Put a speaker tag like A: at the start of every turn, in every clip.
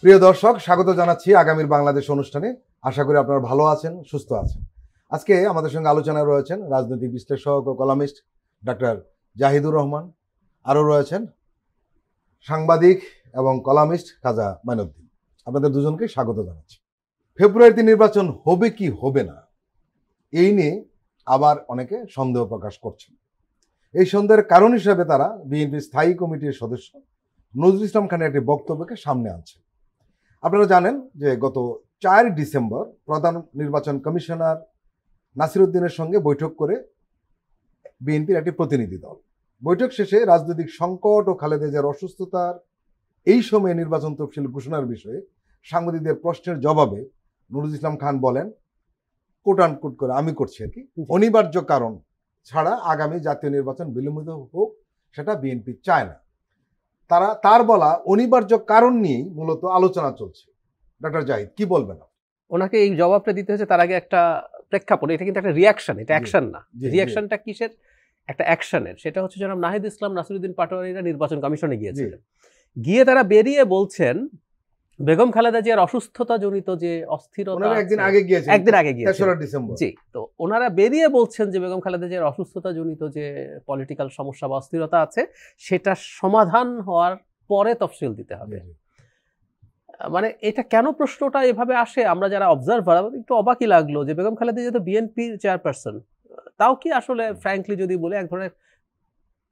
A: প্রিয় দর্শক, স্বাগত জানাচ্ছি আগামীর বাংলাদেশ অনুষ্ঠানে। আশা করি আপনারা ভালো আছেন, সুস্থ আছেন। আজকে আমাদের সঙ্গে আলোচনায় রয়েছেন রাজনৈতিক বিশ্লেষক ও কলামিস্ট ডাক্তার জাহিদুর রহমান, আরও রয়েছেন সাংবাদিক এবং কলামিস্ট খাজা মাইনুদ্দিন। আপনাদের দুজনকে স্বাগত জানাচ্ছি। ফেব্রুয়ারিতে নির্বাচন হবে কি হবে না, এই নিয়ে আবার অনেকে সন্দেহ প্রকাশ করছেন। এই সন্দেহের কারণ হিসেবে তারা বিএনপির স্থায়ী কমিটির সদস্য নজরুল ইসলাম খানের একটি বক্তব্যকে সামনে আনছে। আপনারা জানেন যে গত 4 ডিসেম্বর প্রধান নির্বাচন কমিশনার নাসির উদ্দিনের সঙ্গে বৈঠক করে বিএনপির একটি প্রতিনিধি দল। বৈঠক শেষে রাজনৈতিক সংকট ও খালেদা জিয়ার অসুস্থতার এই সময়ে নির্বাচন তফসিল ঘোষণার বিষয়ে সাংবাদিকদের প্রশ্নের জবাবে নজরুল ইসলাম খান বলেন, কোট আনকোট করে আমি করছি আর কি, অনিবার্য কারণ ছাড়া আগামী জাতীয় নির্বাচন বিলম্বিত হোক সেটা বিএনপি চায় না। তার বলা অনিবার্য কারণ নিয়েই মূলত আলোচনা চলছে। ডক্টর জাহিদ, কি বলবেন?
B: ওনাকে এই জবাবটা দিতে হচ্ছে তার আগে একটা প্রেক্ষাপট। এটা কিন্তু একটা রিয়াকশন, এটা অ্যাকশন না। রিয়াকশনটা কিসের? একটা অ্যাকশনের। সেটা হচ্ছে জনাব নাহিদ ইসলাম নাসিরউদ্দিন পাটোয়ারিরা নির্বাচন কমিশনে গিয়েছিলেন। গিয়ে তারা বেরিয়ে বলছেন বেগম খালেদা জিয়ার অসুস্থতা জনিত যে অস্থিরতা, একদিন আগে গিয়েছেন। জি, তো ওনারা বেরিয়ে বলছেন যে বেগম খালেদা জিয়ার অসুস্থতা জনিত যে পলিটিক্যাল সমস্যা বা অস্থিরতা আছে সেটা সমাধান হওয়ার পরে তফসিল দিতে হবে। মানে এটা কেন প্রশ্নটা এভাবে আসে, আমরা যারা অবজারভার একটু অবাকই লাগলো যে বেগম খালেদা জিয়া তো বিএনপির চেয়ারপারসন, তাও কি আসলে ফ্র্যাঙ্কলি যদি বলে এক ধরনের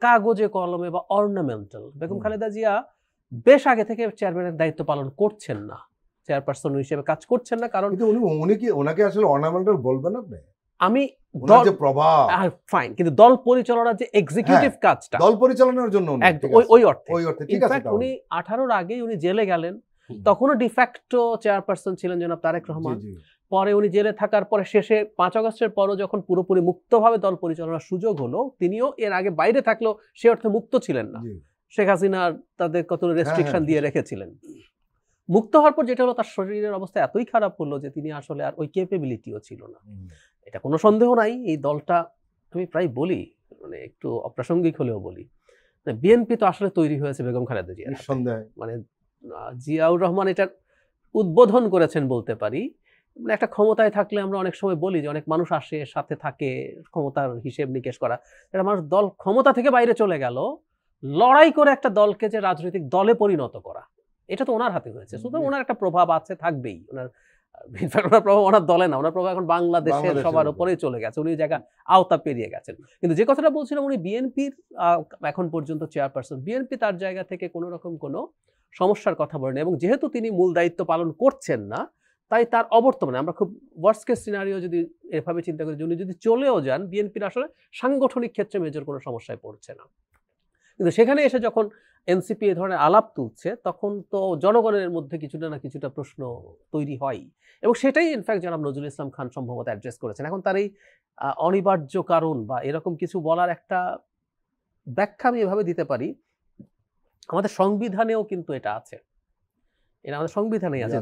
B: কাগজে কলমে বা অর্নামেন্টাল। বেগম খালেদা জিয়া বেশ আগে থেকে চেয়ারম্যানের দায়িত্ব পালন করছেন না, চেয়ারপারসন হিসেবে কাজ করছেন না। কারণ
A: ওনাকে আসলে অর্নামেন্টাল বলবেন আপনি?
B: আমি
A: ফাইন,
B: কিন্তু দল পরিচালনার যে এক্সিকিউটিভ কাজটা,
A: দল পরিচালনার জন্য
B: ওই অর্থে ঠিক আছে। উনি 18-র আগেই উনি জেলে গেলেন, তখনও ডিফ্যাক্টো চেয়ারপারসন ছিলেন জনাব তারেক রহমান। পরে উনি জেলে থাকার পরে শেষে 5 আগস্টের পরও যখন পুরোপুরি মুক্তভাবে দল পরিচালনার সুযোগ হলো, তিনিও এর আগে বাইরে থাকলেও সে অর্থে মুক্ত ছিলেন না। শেখ হাসিনা তাদের কত রেস্ট্রিকশন দিয়ে রেখেছিলেন। মুক্ত হওয়ার পর যেটা হলো, তার শরীরের অবস্থা এতই খারাপ হলো যে তিনি আসলে আর ওই ক্যাপেবিলিটিও ছিল না। এটা কোনো সন্দেহ নাই। এই দলটা আমি প্রায় বলি, মানে একটু অপ্রাসঙ্গিক হলেও বলি, বিএনপি তো আসলে তৈরি হয়েছে বেগম খালেদা জিয়া। মানে জিয়াউর রহমান এটার উদ্বোধন করেছেন বলতে পারি। মানে একটা ক্ষমতায় থাকলে আমরা অনেক সময় বলি যে অনেক মানুষ আসে, সাথে থাকে, ক্ষমতার হিসেব নিকেশ করা। এটা মানুষ দল ক্ষমতা থেকে বাইরে চলে গেল, লড়াই করে একটা দলকে যে রাজনৈতিক দলে পরিণত করা, এটা তো ওনার হাতে হয়েছে। সুতরাং ওনার একটা প্রভাব আছে, থাকবেই। ওনার প্রভাব ওনার দলে না, ওনার প্রভাব এখন বাংলাদেশের সবার উপরেই চলে গেছে। উনি জায়গা আওতা পেরিয়ে গেছেন। কিন্তু যে কথাটা বলছিলাম, উনি বিএনপির এখন পর্যন্ত চেয়ারপারসন, বিএনপি তার জায়গা থেকে কোনো রকম কোনো সমস্যার কথা বলেন। এবং যেহেতু তিনি মূল দায়িত্ব পালন করছেন না, তাই তার অবর্তমানে আমরা খুব ওয়ার্স্ট কেস সিনারিও যদি এভাবে চিন্তা করি, উনি যদি চলেও যান, বিএনপির আসলে সাংগঠনিক ক্ষেত্রে মেজর কোনো সমস্যায় পড়ছে না। কিন্তু সেখানে এসে যখন এনসিপি এ ধরনের আলাপ তুলছে, তখন তো জনগণের মধ্যে কিছুটা না কিছুটা প্রশ্ন তৈরি হয়। এবং সেটাই ইনফ্যাক্ট জনাব নজরুল ইসলাম খান সম্ভবত অ্যাড্রেস করেছেন। এখন তার এই অনিবার্য কারণ বা এরকম কিছু বলার একটা ব্যাখ্যা আমি এভাবে দিতে পারি, আমাদের সংবিধানেও কিন্তু এটা আছে। এটা আমাদের সংবিধানেই আছে,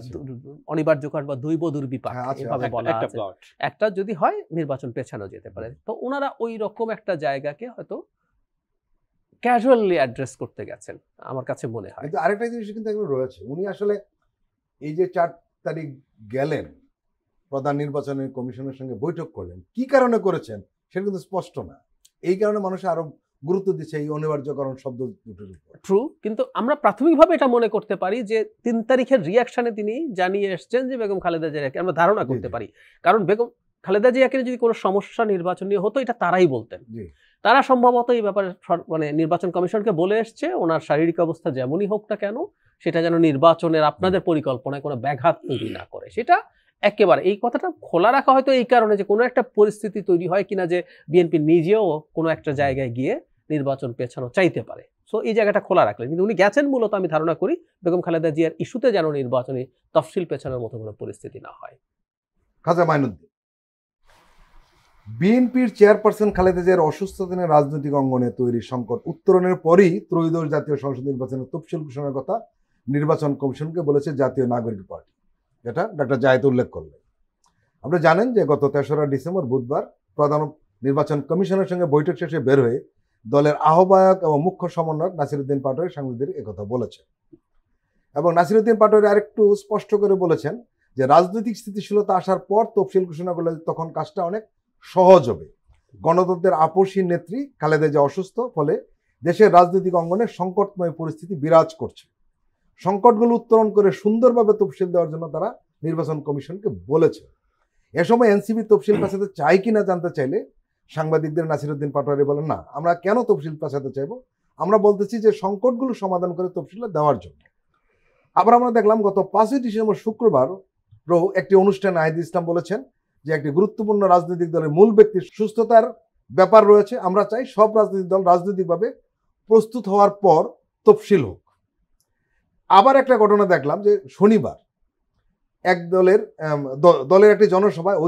B: অনিবার্য কারণ বা দৈব দুর্বিপাক এভাবে বলা আছে। একটা যদি হয় নির্বাচন পেছানো যেতে পারে। তো ওনারা ওই রকম একটা জায়গাকে হয়তো ক্যাজুয়ালি অ্যাড্রেস করতে গেছেন আমার কাছে মনে হয়।
A: কিন্তু আরেকটা জিনিস কিন্তু এগুলো রয়েছে, উনি আসলে এই যে 4 তারিখ গেলেন প্রধান নির্বাচনের কমিশনের সঙ্গে বৈঠক করলেন, কি কারণে করেছেন সেটা কিন্তু স্পষ্ট না। এই কারণে মানুষ আরো গুরুত্ব দিচ্ছে এই অনিবার্য কারণ শব্দ দুটোর উপর।
B: ট্রু, কিন্তু আমরা প্রাথমিকভাবে এটা মনে করতে পারি যে 3 তারিখের রিয়াকশনে তিনি জানিয়ে এসছেন যে বেগম খালেদা জিয়াকে আমরা ধারণা করতে পারি। কারণ বেগম খালেদা জিয়াকে যদি কোনো সমস্যা নির্বাচনীয় হতো, এটা তারাই বলতেন। তারা সম্ভবত এই ব্যাপারে মানে নির্বাচন কমিশনকে বলে এসছে, ওনার শারীরিক অবস্থা যেমনই হোক না কেন, সেটা যেন নির্বাচনের আপনাদের পরিকল্পনায় কোনো ব্যাঘাত তৈরি না করে। সেটা একেবারে এই কথাটা খোলা রাখা হয়তো এই কারণে যে কোনো একটা পরিস্থিতি তৈরি হয় কিনা যে বিএনপি নিজেও কোনো একটা জায়গায় গিয়ে নির্বাচন পেছানো চাইতে পারে। সো এই জায়গাটা খোলা রাখলেন। কিন্তু উনি গেছেন মূলত আমি ধারণা করি বেগম খালেদা জিয়ার ইস্যুতে যেন নির্বাচনী তফসিল পেছানোর মতো কোনো পরিস্থিতি না হয়।
A: খাজা মাইনুদ্দিন, বিএনপির চেয়ারপারসন খালেদা জিয়ার অসুস্থতা নিয়ে রাজনৈতিক অঙ্গনে তৈরি সংকট উত্তরণের পরই ত্রয়োদশ জাতীয় সংসদ নির্বাচনের তফসিল ঘোষণার কথা নির্বাচন কমিশনকে বলেছে জাতীয় নাগরিক পার্টি, যেটা ডক্টর জাহিদ উল্লেখ করলেন। আপনারা জানেন যে গত 3রা ডিসেম্বর বুধবার প্রধান নির্বাচন কমিশনের সঙ্গে বৈঠক শেষে বের হয়ে দলের আহ্বায়ক এবং মুখ্য সমন্বয়ক নাসির উদ্দিন পাটোয়ারি সাংবাদিকদের একথা বলেছেন। এবং নাসিরউদ্দিন পাটোয়ারি আরেকটু স্পষ্ট করে বলেছেন যে রাজনৈতিক স্থিতিশীলতা আসার পর তফসিল ঘোষণা করলে তখন কাজটা অনেক সহজ হবে। গণতন্ত্রের আপসী নেত্রী খালেদা জিয়া অসুস্থ, ফলে দেশের রাজনৈতিক অঙ্গনে সংকটময় পরিস্থিতি বিরাজ করছে। সংকটগুলো উত্তরণ করে সুন্দরভাবে তফসিল দেওয়ার জন্য তারা নির্বাচন কমিশনকে বলেছে। এ সময় এনসিপি তফসিল পেছাতে চায় কিনা জানতে চাইলে সাংবাদিকদের নাসিরউদ্দিন পাটোয়ারি বলেন, না, আমরা কেন তফসিল পেছাতে চাইবো, আমরা বলতেছি যে সংকটগুলো সমাধান করে তফসিল দেওয়ার জন্য। আবার আমরা দেখলাম গত 5ই ডিসেম্বর শুক্রবার একটি অনুষ্ঠানে নাহিদ ইসলাম বলেছেন যে একটি গুরুত্বপূর্ণ রাজনৈতিক দলের মূল ব্যক্তির সুস্থতার ব্যাপার রয়েছে, আমরা চাই সব রাজনৈতিক দল রাজনৈতিকভাবে প্রস্তুত হওয়ার পর তফসিল হোক। আবার একটা ঘটনা দেখলাম যে শনিবার এক দলের একটি জনসভায়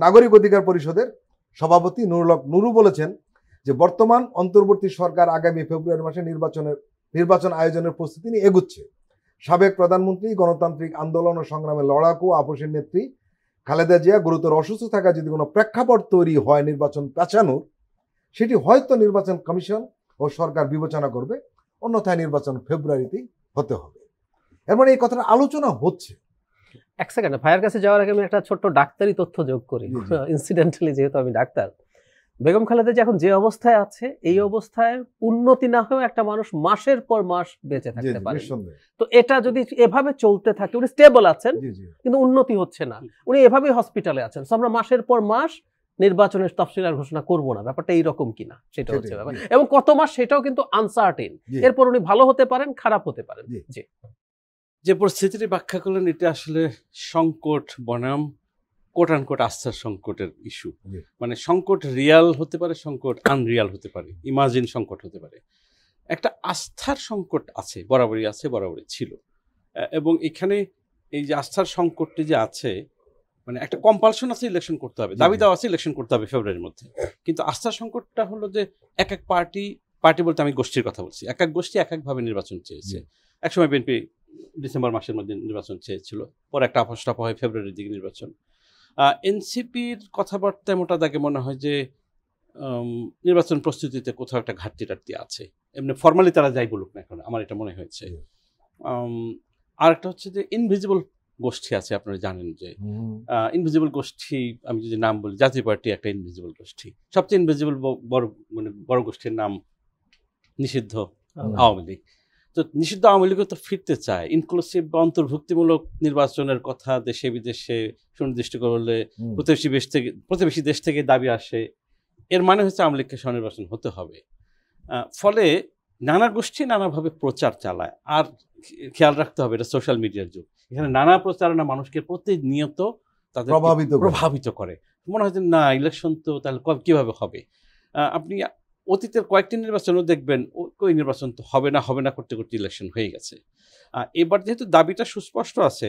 A: নাগরিক অধিকার পরিষদের সভাপতি নুরু বলেছেন যে বর্তমান অন্তর্বর্তী সরকার আগামী ফেব্রুয়ারি মাসে নির্বাচন আয়োজনের প্রস্তুতি নিয়ে এগুচ্ছে। সাবেক প্রধানমন্ত্রী, গণতান্ত্রিক আন্দোলন ও সংগ্রামে লড়াকু আপসের নেত্রী খালেদা জিয়া গুরুতর অসুস্থ থাকা যদি কোনো প্রেক্ষাপট তৈরি হয় নির্বাচন পেছানোর, সেটি হয়তো নির্বাচন কমিশন ও সরকার বিবেচনা করবে, অন্যথায় নির্বাচন ফেব্রুয়ারিতেই হতে হবে। এর মানে এই কথাটা আলোচনা হচ্ছে।
B: এক সেকেন্ড, ভাইয়ের কাছে যাওয়ার আগে আমি একটা ছোট্ট ডাক্তারি তথ্য যোগ করি, ইনসিডেন্টালি, যেহেতু আমি ডাক্তার। বেগম খালেদা যে এখন যে অবস্থায় আছে, এই অবস্থায় উন্নতি না হয়েও একটা মানুষ মাসের পর মাস বেঁচে থাকতে পারে। তো এটা যদি এভাবে চলতে থাকে, উনি স্টেবল আছেন কিন্তু উন্নতি হচ্ছে না, উনি এভাবেই হসপিটালে আছেন, তো আমরা মাসের পর মাস নির্বাচনের তফসিলের ঘোষণা করব না, ব্যাপারটা এইরকম কিনা সেটা হচ্ছে ব্যাপার। এবং কত মাস সেটাও কিন্তু আনসার্টেন, এরপর উনি ভালো হতে পারেন, খারাপ হতে পারেন। জি,
C: যে পরিস্থিতিটি ব্যাখ্যা করলেন এটা আসলে সংকট বনাম কোট আনকোট আস্থার সংকটের ইস্যু। মানে সংকট রিয়াল হতে পারে, সংকট আনরিয়াল হতে পারে, ইমাজিন সংকট হতে পারে। একটা আস্থার সংকট আছে, বরাবরই আছে, বরাবরই ছিল। এবং এখানে এই যে আস্থার সংকটটি যে আছে, মানে একটা কম্পালশন আছে ইলেকশন করতে হবে, দাবি দেওয়া আছে ইলেকশন করতে হবে ফেব্রুয়ারির মধ্যে। কিন্তু আস্থার সংকটটা হলো যে এক এক পার্টি বলতে আমি গোষ্ঠীর কথা বলছি, এক এক গোষ্ঠী এক একভাবে নির্বাচন চেয়েছে। একসময় বিএনপি ডিসেম্বর মাসের মধ্যে নির্বাচন চেয়েছিল, পরে একটা আপসটাপা হয় ফেব্রুয়ারির দিকে নির্বাচন। এনসিপির কথাবার্তায় মোটা দাগে মনে হয় যে নির্বাচন প্রস্তুতিতে কোথাও একটা ঘাটতি টাটতি আছে, এমনি ফর্মালি তারা যাই বলুক না এখন, আমার এটা মনে হয়েছে। আর একটা হচ্ছে যে ইনভিজিবল গোষ্ঠী আছে, আপনারা জানেন যে ইনভিজিবল গোষ্ঠী, আমি যদি নাম বলি, জাতীয় পার্টি একটা ইনভিজিবল গোষ্ঠী, সবচেয়ে ইনভিজিবল বড় গোষ্ঠীর নাম নিষিদ্ধ আওয়ামী লীগ। তো নিষিদ্ধ আওয়ামী লীগও তো ফিরতে চায়, ইনক্লুসিভ বা অন্তর্ভুক্তিমূলক নির্বাচনের কথা দেশে বিদেশে সুনির্দিষ্ট করলে প্রতিবেশী দেশ থেকে দাবি আসে। এর মানে হচ্ছে আওয়ামী লীগকে স্বনির্বাচন হতে হবে। ফলে নানা গোষ্ঠী নানাভাবে প্রচার চালায়। আর খেয়াল রাখতে হবে, এটা সোশ্যাল মিডিয়ার যুগ, এখানে নানা প্রচারণা মানুষকে প্রতিনিয়ত তাদের প্রভাবিত করে। মনে হয় যে না, ইলেকশন তো তাহলে কীভাবে হবে। আপনি অতীতের কয়েকটি নির্বাচনও দেখবেন, ওই নির্বাচন তো হবে না করতে করতে ইলেকশন হয়ে গেছে। এবার যেহেতু দাবিটা সুস্পষ্ট আছে,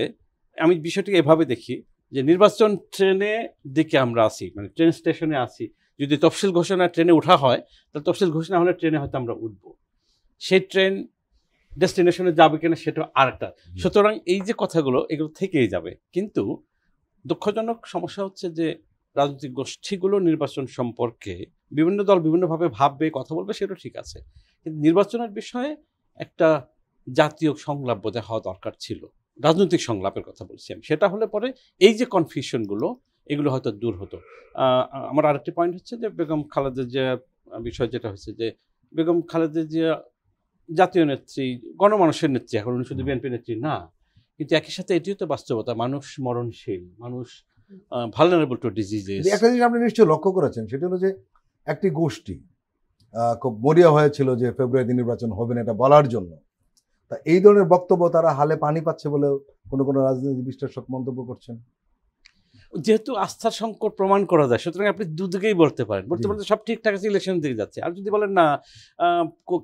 C: আমি বিষয়টিকে এভাবে দেখি যে নির্বাচন ট্রেনে দিকে আমরা আসি, মানে ট্রেন স্টেশনে আসি। যদি তফসিল ঘোষণা ট্রেনে ওঠা হয়, তাহলে তফসিল ঘোষণা হলে ট্রেনে হয়তো আমরা উঠব, সেই ট্রেন ডেস্টিনেশনে যাবে কিনা সেটা আরেকটা। সুতরাং এই যে কথাগুলো, এগুলো থেকেই যাবে। কিন্তু দুঃখজনক সমস্যা হচ্ছে যে রাজনৈতিক গোষ্ঠীগুলো নির্বাচন সম্পর্কে বিভিন্ন দল বিভিন্নভাবে ভাববে, কথা বলবে, সেটা ঠিক আছে, কিন্তু নির্বাচনের বিষয়ে একটা জাতীয় সংলাপ বোধহয় হওয়া দরকার ছিল, রাজনৈতিক সংলাপের কথা বলছি আমি। সেটা হলে পরে এই যে কনফিউশনগুলো, এগুলো হয়তো দূর হতো। আমার আরেকটি পয়েন্ট হচ্ছে যে বেগম খালেদা জিয়া বিষয় যেটা হচ্ছে যে বেগম খালেদা জিয়া জাতীয় নেত্রী, গণমানুষের নেত্রী, এখন উনি শুধু বিএনপি নেত্রী না, কিন্তু একই সাথে এটিও তো বাস্তবতা, মানুষ মরণশীল, মানুষ ভালনারেবল টু ডিজিজেস।
A: একটা জিনিস আপনি নিশ্চয়ই লক্ষ্য করেছেন, সেটা হলো যে একটি গোষ্ঠী খুব মরিয়া হয়েছিল যে ফেব্রুয়ারিতে নির্বাচন হবে না এটা বলার জন্য। তা এই ধরনের বক্তব্য তারা হালে পানি পাচ্ছে বলে কোনো রাজনৈতিক বিশ্লেষক মন্তব্য করছেন।
C: যেহেতু আস্থার সংকট প্রমাণ করা যায়, সুতরাং আপনি দুদিকেই বলতে পারেন, সব ঠিকঠাক আছে, ইলেকশনের দিকে যাচ্ছে। আর যদি বলেন না,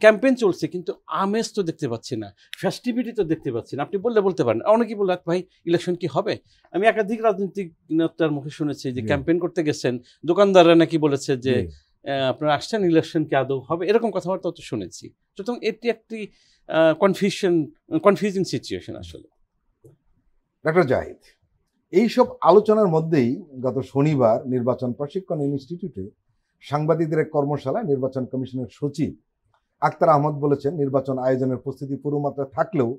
C: ক্যাম্পেইন চলছে কিন্তু আমেজ তো দেখতে পাচ্ছি না, ফেস্টিভিটি তো দেখতে পাচ্ছি না, আপনি বলতে পারেন। অনেকেই বললেন ভাই ইলেকশন কি হবে। আমি একাধিক রাজনৈতিক নেতার মুখে শুনেছি যে ক্যাম্পেইন করতে গেছেন, দোকানদাররা নাকি বলেছে যে আপনারা আসছেন, ইলেকশন কি আদৌ হবে, এরকম কথাবার্তা তো শুনেছি। সুতরাং এটি একটি কনফিউজিং সিচুয়েশন আসলে।
A: ডক্টর জাহিদ, এইসব আলোচনার মধ্যেই গত শনিবার নির্বাচন প্রশিক্ষণ ইনস্টিটিউটে সাংবাদিকদের এক কর্মশালায় নির্বাচন কমিশনের সচিব আক্তার আহমদ বলেছেন, নির্বাচন আয়োজনের প্রস্তুতি পুরো মাত্রায় থাকলেও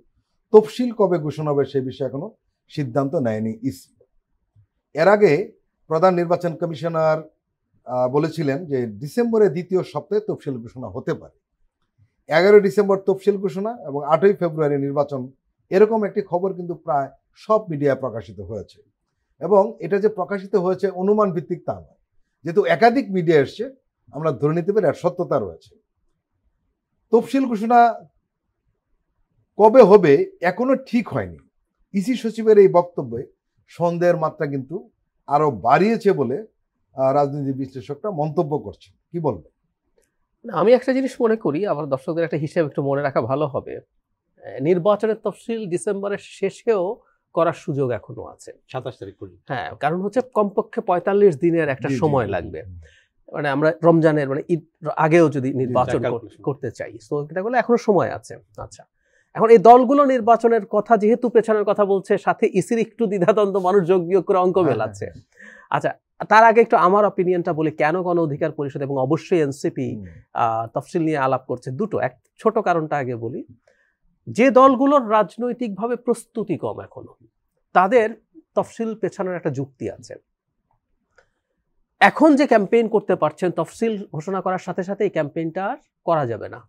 A: তফসিল কবে ঘোষণা হবে সে বিষয়ে এখনো সিদ্ধান্ত নেয়নি ইসি। এর আগে প্রধান নির্বাচন কমিশনার বলেছিলেন যে ডিসেম্বরের দ্বিতীয় সপ্তাহে তফসিল ঘোষণা হতে পারে। 11 ডিসেম্বর তফসিল ঘোষণা এবং 8ই ফেব্রুয়ারি নির্বাচন, এরকম একটি খবর কিন্তু প্রায় সব মিডিয়ায় প্রকাশিত হয়েছে। এবং এটা যে প্রকাশিত হয়েছে অনুমান ভিত্তিক তা নয়, যেহেতু একাধিক মিডিয়া এসছে আমরা ধরে নিতে পারি আর সত্যতা রয়েছে। তফসিল ঘোষণা কবে হবে এখনো ঠিক হয়নি। ইসি সচিবের এই বক্তব্যে সন্দেহের মাত্রা কিন্তু আরো বাড়িয়েছে বলে রাজনীতি বিশ্লেষকরা মন্তব্য করছেন। কি বলবেন?
B: আমি একটা জিনিস মনে করি, আবার দর্শকদের একটা হিসেব একটু মনে রাখা ভালো হবে, নির্বাচনের তফসিল ডিসেম্বরের শেষেও করার সুযোগ এখনো আছে,
C: 27 তারিখ পর্যন্ত।
B: হ্যাঁ, কারণ হচ্ছে কমপক্ষে 45 দিনের একটা সময় লাগবে। মানে আমরা রমজানের মানে ঈদ আগেও যদি নির্বাচন করতে চাই, তো এটা বলে এখনো সময় আছে। আচ্ছা, এখন এই দলগুলো নির্বাচনের কথা যেহেতু পেছনের কথা বলছে, সাথে ইসির একটু দ্বিধাদ্বন্দ্ব, মানুষ যোগ বিয়োগ করে অঙ্ক মেলাচ্ছে। আচ্ছা, তার আগে একটু আমার অপিনিয়নটা বলি কেন গণ অধিকার পরিষদ এবং অবশ্যই এনসিপি তফসিল নিয়ে আলাপ করছে। দুটো, এক ছোট কারণটা আগে বলি। যে দলগুলোর রাজনৈতিকভাবে প্রস্তুতি কম এখনো, তাদের তফসিল পেছানোর একটা যুক্তি আছে। এখন যে ক্যাম্পেইন করতে পারছেন, তফসিল ঘোষণা করার সাথে সাথে এই ক্যাম্পেইনটা আর করা যাবে না।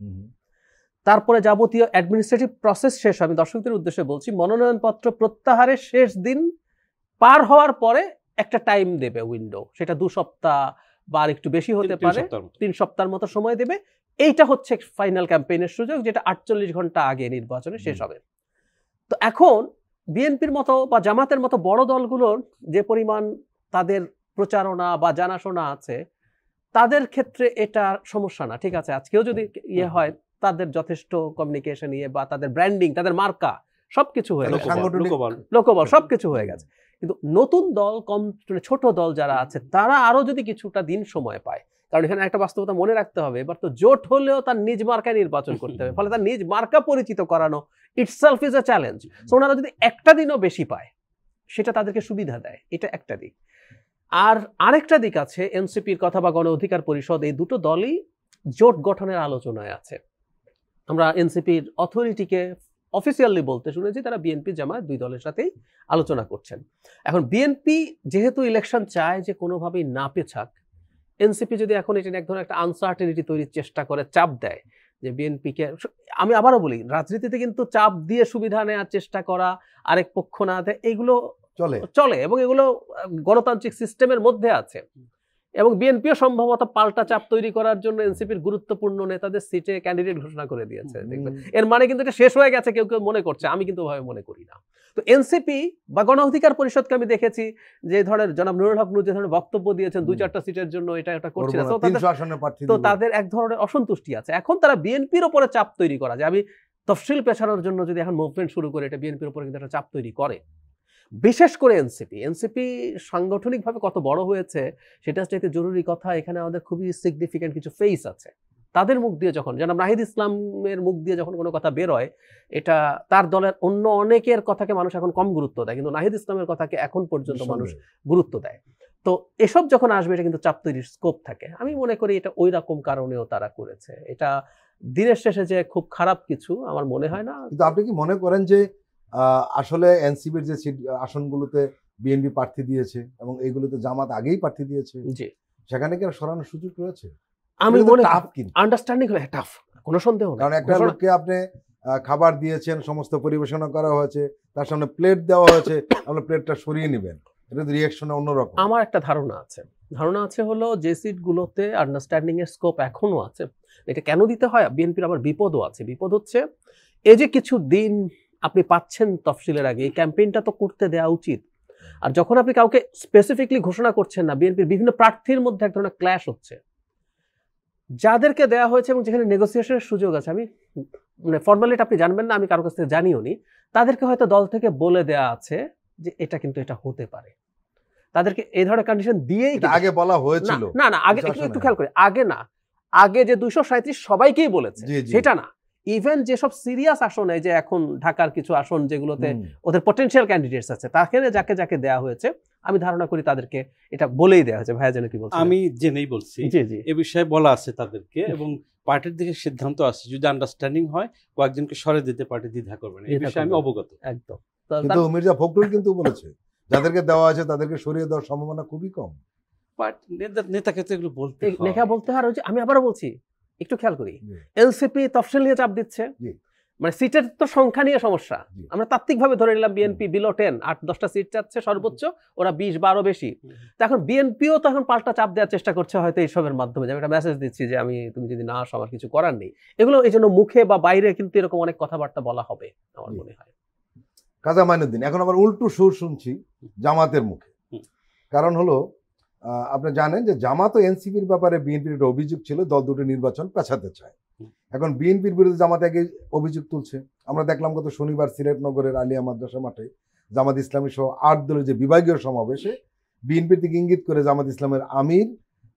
B: তারপরে যাবতীয় অ্যাডমিনিস্ট্রেটিভ প্রসেস শেষ। আমি দর্শকদের উদ্দেশ্যে বলছি, মনোনয়নপত্র প্রত্যাহারের শেষ দিন পার হওয়ার পরে একটা টাইম দেবে, উইন্ডো, সেটা 2 সপ্তাহ বা আর একটু বেশি হতে পারে, 3 সপ্তাহের মতো সময় দেবে। এইটা হচ্ছে ফাইনাল ক্যাম্পেইনের সুযোগ, যেটা 48 ঘন্টা আগে নির্বাচনে শেষ হবে। তো এখন বিএনপির মতো বা জামাতের মতো বড় দলগুলোর যে পরিমাণ তাদের প্রচারণা বা জানাশোনা আছে, তাদের ক্ষেত্রে এটা সমস্যা না। ঠিক আছে, আজকেও যদি ইয়ে হয়, তাদের যথেষ্ট কমিউনিকেশন ইয়ে বা তাদের ব্র্যান্ডিং, তাদের মার্কা সবকিছু হয়ে গেছে, লোকবল সবকিছু হয়ে গেছে। কিন্তু নতুন দল, কম ছোট দল যারা আছে, তারা আরো যদি কিছুটা দিন সময় পায়, কারণ এখানে একটা বাস্তবতা মনে রাখতে হবে, এবার তো জোট হলেও তার নিজ মার্কায় নির্বাচন করতে হবে, ফলে তার নিজ মার্কা পরিচিত করানো itself is a challenge. So ওনারা যদি একটা দিনও বেশি পায়, সেটা তাদেরকে সুবিধা দেয়, এটা একটা দিক। আর আরেকটা দিক আছে, এনসিপির কথা বা গণ অধিকার পরিষদ, এই দুটো দলই জোট গঠনের আলোচনায় আছে। আমরা এনসিপির অথরিটিকে অফিসিয়ালি বলতে শুনেছি তারা বিএনপি জামায়াত 2 দলের সাথেই আলোচনা করছেন। এখন বিএনপি যেহেতু ইলেকশন চায় যে কোনোভাবেই না পেছাক, এনসিপি যদি এখন এটা এক ধরনের একটা আনসার্টেনিটি তৈরির চেষ্টা করে, চাপ দেয় যে বিএনপিকে, আমি আবারও বলি, রাজনীতিতে কিন্তু চাপ দিয়ে সুবিধা নেওয়ার চেষ্টা করা, আরেক পক্ষ না দেয়, এইগুলো চলে এবং এগুলো গণতান্ত্রিক সিস্টেমের মধ্যে আছে। এবং বিএনপিও সম্ভবত পাল্টা চাপ তৈরি করার জন্য এনসিপির গুরুত্বপূর্ণ নেতাদের সিটে ক্যান্ডিডেট ঘোষণা করে দিয়েছে। দেখবেন এর মানে কিন্তু এটা শেষ হয়ে গেছে কেউ কেউ মনে করছে, আমি কিন্তু ভাবে মনে করি না। তো এনসিপি বা গণ অধিকার পরিষদকে আমি দেখেছি যে ধরনের জনাব নুরুল হক নূর যে ধরনের বক্তব্য দিয়েছেন 2-4টা সিটের জন্য, এটা করছে না, তো তাদের এক ধরনের অসন্তুষ্টি আছে। এখন তারা বিএনপির উপরে চাপ তৈরি করা, যে আমি তফসিল পেছানোর জন্য যদি এখন মুভমেন্ট শুরু করে, এটা বিএনপির উপরে কিন্তু একটা চাপ তৈরি করে। বিশেষ করে এনসিপি সাংগঠনিকভাবে কত বড় হয়েছে সেটা চাইতে জরুরি কথা, এখানে আমাদের খুবই সিগনিফিক্যান্ট কিছু ফেস আছে। তাদের মুখ দিয়ে যখন জনাব নাহিদ ইসলামের মুখ দিয়ে যখন কোনো কথা বের হয়, এটা তার দলের অন্য অনেকের কথাকে মানুষ এখন কম গুরুত্ব দেয়, কিন্তু নাহিদ ইসলামের কথাকে এখন পর্যন্ত মানুষ গুরুত্ব দেয়। তো এসব যখন আসবে, এটা কিন্তু চাপ তৈরির স্কোপ থাকে। আমি মনে করি এটা ওই রকম কারণেও তারা করেছে। এটা দিনের শেষে যে খুব খারাপ কিছু আমার মনে হয় না।
A: কিন্তু আপনি কি মনে করেন যে আসলে এনসিপির যে আসনগুলোতে বিএনপি প্রার্থী দিয়েছে এবং এইগুলোতে জামাত আগেই প্রার্থী দিয়েছে, সেখানে কি সরানোর সুযোগ রয়েছে?
B: আমি মনে আন্ডারস্ট্যান্ডিং হলে টাফ, কোনো সন্দেহ নেই।
A: কারণ একটা লোককে আপনি খাবার দিয়েছেন, সমস্ত পরিবেশনা করা হয়েছে, তার সামনে প্লেট দেওয়া হয়েছে, আপনি প্লেটটা সরিয়ে নেবেন, এটা রিঅ্যাকশন অন্যরকম।
B: আমার একটা ধারণা আছে হলো যে সিটগুলোতে আন্ডারস্ট্যান্ডিং এর স্কোপ এখনো আছে। এটা কেন দিতে হয়? বিএনপির আবার বিপদও আছে। বিপদ হচ্ছে এই যে কিছু দিন আপনি পাচ্ছেন তফসিলের আগে, এই ক্যাম্পেইনটা তো করতে দেওয়া উচিত। আর যখন আপনি কাউকে স্পেসিফিকলি ঘোষণা করছেন না, বিএনপির বিভিন্ন প্রার্থীর মধ্যে এক ধরনের ক্ল্যাশ হচ্ছে। যাদেরকে দেওয়া হয়েছে এবং যেখানে নেগোসিয়েশনের সুযোগ আছে, আমি মানে ফর্মালিটি আপনি জানবেন না, আমি কারোর কাছ থেকে জানিও নি, তাদেরকে হয়তো দল থেকে বলে দেওয়া আছে যে এটা কিন্তু এটা হতে পারে। তাদেরকে এই ধরনের কন্ডিশন দিয়েই
A: আগে বলা হয়েছিল।
B: না আগে একটু খেয়াল করে, আগে যে 237 সবাইকেই বলেছে সেটা না। ইভেন যেসব সিরিয়াস আসনে, যে এখন ঢাকার কিছু আসন যেগুলোতে ওদের পটেনশিয়াল ক্যান্ডিডেটস আছে, তাকে যাকে দেওয়া হয়েছে আমি ধারণা করি তাদেরকে এটা বলেই দেওয়া হয়েছে। ভাইয়া যেন কি বলছেন?
C: আমি জেনেই বলছি,
B: জি জি,
C: এ বিষয়ে বলা আছে তাদেরকে, এবং পার্টির দিকে সিদ্ধান্ত আছে যদি আন্ডারস্ট্যান্ডিং হয় কয়েকজনকে সরে দিতে পার্টি দ্বিধা করবে না, এই বিষয়ে আমি অবগত।
B: একদম।
A: কিন্তু মির্জা ফখরুল কিন্তু বলেছে যাদেরকে দেওয়া আছে তাদেরকে সরিয়ে দেওয়ার সম্ভাবনা খুবই কম।
C: নেতাকে তো এগুলো বলতে
B: হয়। আর আমি আবারও বলছি, একটু খেয়াল করি, এলসিপি তফসিল নিয়ে চাপ দিচ্ছে, মানে সিটের তো সংখ্যা নিয়ে সমস্যা। আমরা তাত্ত্বিকভাবে ধরে নিলাম বিএনপি বিলো 10, 8-10টা সিট চাচ্ছে সর্বোচ্চ, ওরা 20-12 বেশি। তো এখন বিএনপিও তো এখন পাল্টা চাপ দেওয়ার চেষ্টা করছে হয়তো এইসবের মাধ্যমে, যে আমি একটা মেসেজ দিচ্ছি যে তুমি যদি না আসো আমার কিছু করার নেই। এগুলো এই জন্য মুখে বা বাইরে কিন্তু এরকম অনেক কথাবার্তা বলা হবে আমার মনে হয়।
A: কাজা মাইনুদ্দিন, এখন আবার উল্টো সুর শুনছি জামাতের মুখে। কারণ হলো আপনি জানেন যে জামাত ও এনসিপির ব্যাপারে বিএনপির একটা অভিযোগ ছিল, দল দুটো নির্বাচন পেছাতে চায়। এখন বিএনপির বিরুদ্ধে জামাত আগে অভিযোগ তুলছে। আমরা দেখলাম গত শনিবার সিলেটনগরের আলিয়া মাদ্রাসা মাঠে জামাত ইসলামী সহ 8 দলের যে বিভাগীয় সমাবেশে বিএনপির দিকে ইঙ্গিত করে জামাত ইসলামের আমির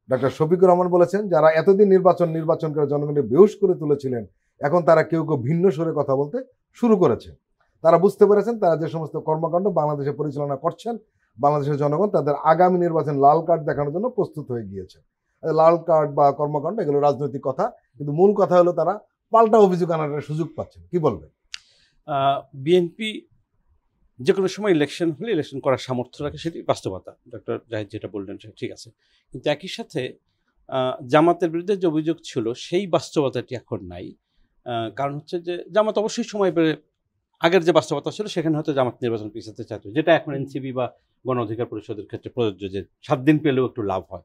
A: ডক্টর শফিকুর রহমান বলেছেন, যারা এতদিন নির্বাচন করে জনগণকে বেহুশ করে তুলেছিলেন, এখন তারা কেউ কেউ ভিন্ন সুরে কথা বলতে শুরু করেছে। তারা বুঝতে পেরেছেন তারা যে সমস্ত কর্মকাণ্ড বাংলাদেশে পরিচালনা করছেন, বাংলাদেশের জনগণ তাদের আগামী নির্বাচন লাল কার্ড দেখানোর জন্য প্রস্তুত হয়ে গিয়েছে। লাল কার্ড বা কর্মকাণ্ড এগুলো রাজনৈতিক কথা, কিন্তু মূল কথা হলো তারা পাল্টা অভিযোগ আনার সুযোগ পাচ্ছেন। কি বলবেন?
C: বিএনপি যে কোনো সময় ইলেকশন হলে ইলেকশন করার সামর্থ্য রাখে, সেটি বাস্তবতা। ডক্টর জাহিদ যেটা বললেন সেটা ঠিক আছে, কিন্তু একই সাথে জামাতের বিরুদ্ধে যে অভিযোগ ছিল সেই বাস্তবতাটি এখন নাই। কারণ হচ্ছে যে জামাত অবশ্যই সময় পেলে আগের যে বাস্তবতা ছিল সেখানে হয়তো জামাত নির্বাচন পিছাতে চাইতো, যেটা এখন এনসিপি বা গণ অধিকার পরিষদের ক্ষেত্রে প্রযোজ্য, যে 7 দিন পেলেও একটু লাভ হয়।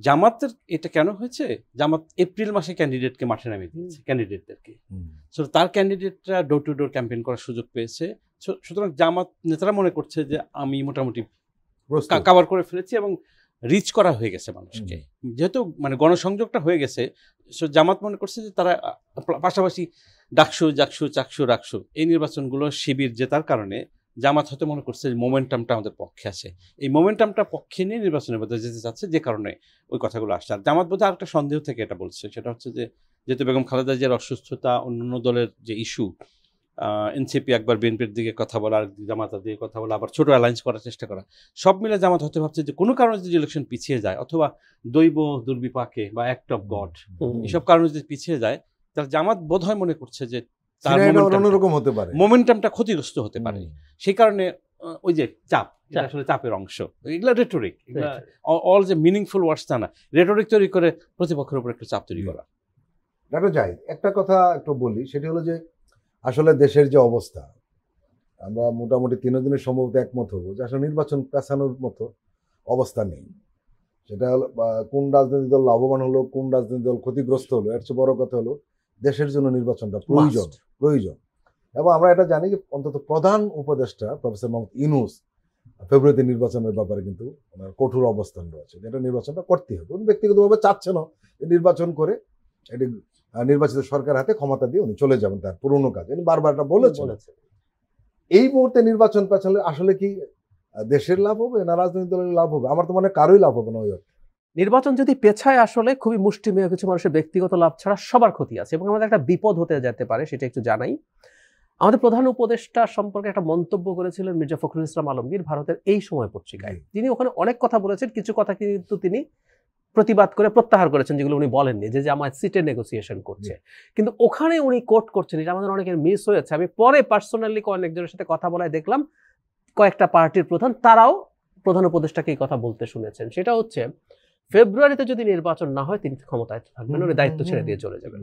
C: জামাতের এটা কেন হয়েছে, জামাত এপ্রিল মাসে ক্যান্ডিডেটকে মাঠে নামিয়ে দিয়েছে, ক্যান্ডিডেটদেরকে। সো তার ক্যান্ডিডেটরা ডোর টু ডোর ক্যাম্পেইন করার সুযোগ পেয়েছে। সুতরাং জামাত নেতারা মনে করছে যে আমি মোটামুটি কাভার করে ফেলেছি এবং রিচ করা হয়ে গেছে মানুষকে, যেহেতু মানে গণসংযোগটা হয়ে গেছে। সো জামাত মনে করছে যে তারা পাশাপাশি ডাকসু, জাকসু, চাকসু, রাকসু এই নির্বাচনগুলো শিবির জেতার কারণে জামাত হয়তো মনে করছে যে মোমেন্টামটা আমাদের পক্ষে আছে, এই মোমেন্টামটা পক্ষে নিয়ে নির্বাচনের মধ্যে যেতে চাচ্ছে, যে কারণে ওই কথাগুলো আসছে। আর জামাত বোধহয় আরেকটা সন্দেহ থেকে এটা বলছে, সেটা হচ্ছে যে যেহেতু বেগম খালেদা জিয়ার অসুস্থতা, অন্যান্য দলের যে ইস্যু, এনসিপি একবার বিএনপির দিকে কথা বলা, আর জামাতের দিকে কথা বলা, আবার ছোট অ্যালায়েন্স করার চেষ্টা করা, সব মিলে জামাত হতে ভাবছে যে কোনো কারণে যদি ইলেকশন পিছিয়ে যায়, অথবা দৈব দুর্বিপাকে বা অ্যাক্ট অফ গড এসব কারণে যদি পিছিয়ে যায়, তাহলে জামাত বোধহয় মনে করছে যে তার
A: অন্যরকম হতে পারে,
C: মোমেন্টামটা ক্ষতিগ্রস্ত হতে পারে। সেই কারণে ওই যে চাপ, আসলে চাপের অংশ, এগুলা রেটোরিক, এগুলা অল যে মিনিংফুল ওয়ার্ডস তা না, রেটোরিক তৈরি করে প্রতিপক্ষের উপর একটু চাপ তৈরি করা।
A: ডক্টর জাহিদ, একটা কথা একটু বলি, সেটি হলো যে আসলে দেশের যে অবস্থা, আমরা মোটামুটি 3 দিনের সম্ভবত একমত হবো যে আসলে নির্বাচন পেছানোর মতো অবস্থা নেই। সেটা হলো কোন রাজনৈতিক দল লাভবান হলো, কোন রাজনৈতিক দল ক্ষতিগ্রস্ত হলো, এর চেয়ে বড় কথা হলো দেশের জন্য নির্বাচনটা প্রয়োজন। এবং আমরা এটা জানি যে অন্তত প্রধান উপদেষ্টা প্রফেসর মোহাম্মদ ইউনূস ফেব্রুয়ারিতে নির্বাচনের ব্যাপারে কিন্তু ওনার কঠোর অবস্থান রয়েছে, এটা নির্বাচনটা করতে হবে। উনি ব্যক্তিগতভাবে চাচ্ছেন নির্বাচন করে এটি নির্বাচিত সরকার হাতে ক্ষমতা দিয়ে উনি চলে যাবেন তার পুরনো কাজ, উনি বারবার এটা বলেছেন। এই মুহূর্তে নির্বাচন পেছালে আসলে কি দেশের লাভ হবে না রাজনৈতিক দলের লাভ হবে? আমার তো মনে কারোই লাভ হবে না। ওই
B: নির্বাচন যদি পেছায় আসলে খুবই মুষ্টিমেয় কিছু মানুষের ব্যক্তিগত লাভ ছাড়া সবার ক্ষতি আছে, এবং আমাদের একটা বিপদ হতে যেতে পারে, সেটা একটু জানাই। আমাদের প্রধান উপদেষ্টা সম্পর্কে একটা মন্তব্য করেছিলেন মির্জা ফখরুল ইসলাম আলমগীর ভারতের এই সময় পত্রিকায়। তিনি ওখানে অনেক কথা বলেছেন, কিছু কথা কিন্তু তিনি প্রতিবাদ করে প্রত্যাহার করেছেন, যেগুলো উনি বলেননি, যে আমার সিটের নেগোসিয়েশন করছে। কিন্তু ওখানে উনি কোট করছেন, এটা আমাদের অনেকের মিস হয়েছে। আমি পরে পার্সোনালি অনেকজনের সাথে কথা বলায় দেখলাম কয়েকটা পার্টির প্রধান, তারাও প্রধান উপদেষ্টাকে এই কথা বলতে শুনেছেন। সেটা হচ্ছে ফেব্রুয়ারিতে যদি নির্বাচন না হয় তিনি ক্ষমতায় থাকবেন, উনি দায়িত্ব ছেড়ে দিয়ে চলে যাবেন।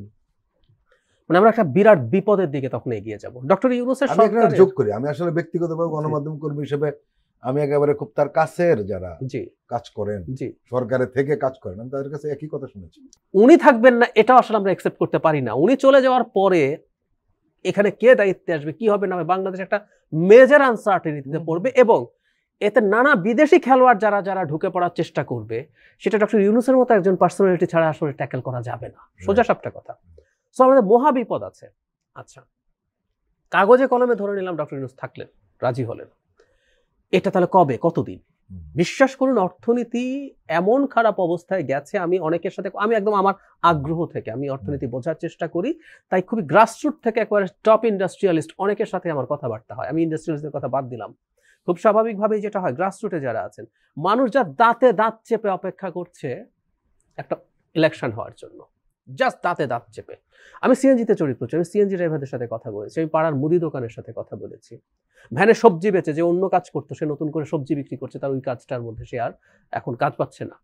B: মানে আমরা একটা বিরাট বিপদের দিকে তখন এগিয়ে যাব। ডক্টর ইউনূসের সরকার যোগ করি,
A: আমি আসলে ব্যক্তিগতভাবে গণমাধ্যম কর্মী হিসেবে আমি একেবারে খুব তার কাছের যারা কাজ করেন, সরকারের থেকে কাজ করেন, আমি তাদের কাছে একই কথা শুনেছি।
B: উনি থাকবেন না এটাও আসলে আমরা অ্যাকসেপ্ট করতে পারি না। উনি চলে যাওয়ার পরে এখানে কে দায়িত্বে আসবে, কি হবে না হবে, বাংলাদেশ একটা মেজর আনসার্টেনিটিতে পড়বে, এবং এতে নানা বিদেশি খেলোয়াড় যারা যারা ঢুকে পড়ার চেষ্টা করবে, সেটা ডক্টর ইউনূসের মতো একজন পার্সোনালিটি ছাড়া আসলে ট্যাকেল করা যাবে না, সোজা সাপটা কথা। সো আমাদের মহা বিপদ আছে। আচ্ছা, কাগজে কলমে ধরে নিলাম ডক্টর ইউনূস থাকলেন, রাজি হলেন, এটা তাহলে কবে, কতদিন? বিশ্বাস করুন, অর্থনীতি এমন খারাপ অবস্থায় গেছে, আমি অনেকের সাথে, আমি একদম আমার আগ্রহ থেকে আমি অর্থনীতি বোঝার চেষ্টা করি, তাই খুবই গ্রাসরুট থেকে একেবারে টপ ইন্ডাস্ট্রিয়ালিস্ট অনেকের সাথে আমার কথাবার্তা হয়। আমি ইন্ডাস্ট্রিয়ালিস্টের কথা বাদ দিলাম, খুব স্বাভাবিকভাবেই যেটা হয়, গ্রাসরুটে যারা আছেন, মানুষ যা দাঁতে দাঁত চেপে অপেক্ষা করছে একটা ইলেকশন হওয়ার জন্য, জাস্ট দাঁতে দাঁত চেপে। আমি সিএনজিতে চড়ি প্রচুর, আমি সিএনজি ড্রাইভারদের সাথে কথা বলেছি, আমি পাড়ার মুদি দোকানের সাথে কথা বলেছি, ভ্যানে সবজি বেচে যে অন্য কাজ করতো সে নতুন করে সবজি বিক্রি করছে, তার ওই কাজটার মধ্যে সে আর এখন কাজ পাচ্ছে না,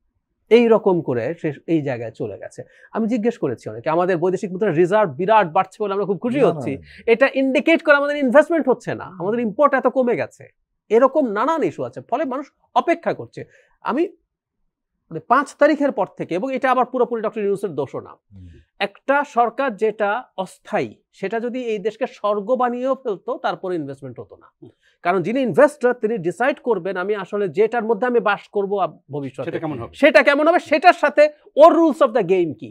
B: এই রকম করে সে এই জায়গায় চলে গেছে। আমি জিজ্ঞেস করেছি অনেকে, আমাদের বৈদেশিক মুদ্রার রিজার্ভ বিরাট বাড়ছে বলে আমরা খুব খুশি হচ্ছি, এটা ইন্ডিকেট করে আমাদের ইনভেস্টমেন্ট হচ্ছে না, আমাদের ইম্পোর্ট এত কমে গেছে, এরকম নানান ইস্যু আছে, ফলে মানুষ অপেক্ষা করছে। আমি 5 তারিখের পর থেকে, এবং এটা আবার পুরোপুরি ডক্টর ইউনূসের দোষও না, একটা সরকার যেটা অস্থায়ী সেটা যদি এই দেশকে স্বর্গ বানিয়েও ফেলতো তারপরে ইনভেস্টমেন্ট হতো না, কারণ যিনি ইনভেস্টর তিনি ডিসাইড করবেন আমি আসলে যেটার মধ্যে আমি বাস করবো ভবিষ্যতে সেটা কেমন হবে, সেটার সাথে ওর রুলস অফ দ্য গেম কি।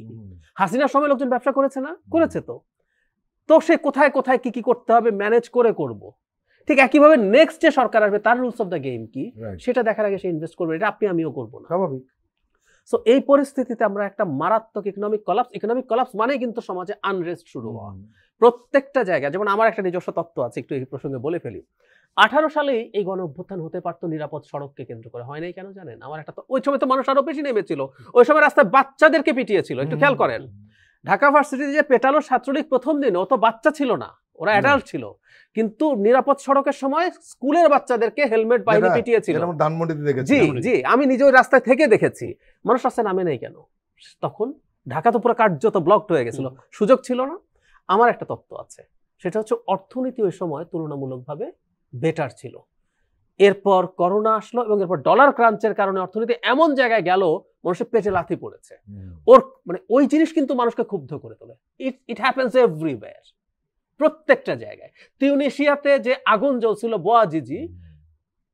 B: হাসিনার সময় লোকজন ব্যবসা করেছে না, করেছে, তো সে কোথায় কোথায় কি কি করতে হবে ম্যানেজ করে করব, ঠিক একইভাবে নেক্সট যে সরকার আসবে তার রুলস অফ দ্য গেম কি সেটা দেখার আগে সে ইনভেস্ট করবে, এটা আপনি আমিও করবো না, স্বাভাবিক। সো এই পরিস্থিতিতে আমরা একটা মারাত্মক ইকোনমিক কলাপস মানে কিন্তু সমাজে আনরেস্ট শুরু হওয়া প্রত্যেকটা জায়গায়। যেমন আমার একটা নিজস্ব তত্ত্ব আছে, একটু এই প্রসঙ্গে বলে ফেলি। 18 সালেই এই গণ অভ্যুত্থান হতে পারতো নিরাপদ সড়ককে কেন্দ্র করে, হয় নাই কেন জানেন? আমার একটা, ওই সময় তো মানুষ আরো বেশি নেমেছিল, ওই সময় রাস্তায় বাচ্চাদেরকে পিটিয়েছিল, একটু খেয়াল করেন। ঢাকা ভার্সিটিতে যে পেটালো ছাত্রলীগ প্রথম দিন, ও তো বাচ্চা ছিল না, ওরা অ্যাডাল্ট ছিল, কিন্তু নিরাপদ সড়কের সময় স্কুলের বাচ্চাদেরকে হেলমেট বাহিনী পিটিয়েছিল। জি জি, আমি নিজে ওই রাস্তায় থেকে দেখেছি, মানুষ রাস্তায় নামে নেই কেন? তখন ঢাকা তো পুরো কার্যত ব্লকড হয়ে গেছিল, সুযোগ ছিল না। আমার একটা তত্ত্ব আছে, সেটা হচ্ছে অর্থনীতি ওই সময় তুলনামূলকভাবে বেটার ছিল। এরপর করোনা আসলো এবং এরপর ডলার ক্রাঞ্চের কারণে অর্থনীতি এমন জায়গায় গেল মানুষের পেটে লাথি পড়েছে। ওর মানে ওই জিনিস কিন্তু মানুষকে ক্ষুব্ধ করে তোলে। ইট হ্যাপেন্স এভরিওয়্যার, প্রত্যেকটা জায়গায়। তিউনিসিয়াতে যে আগুন জ্বলছিল, বোয়াজিজি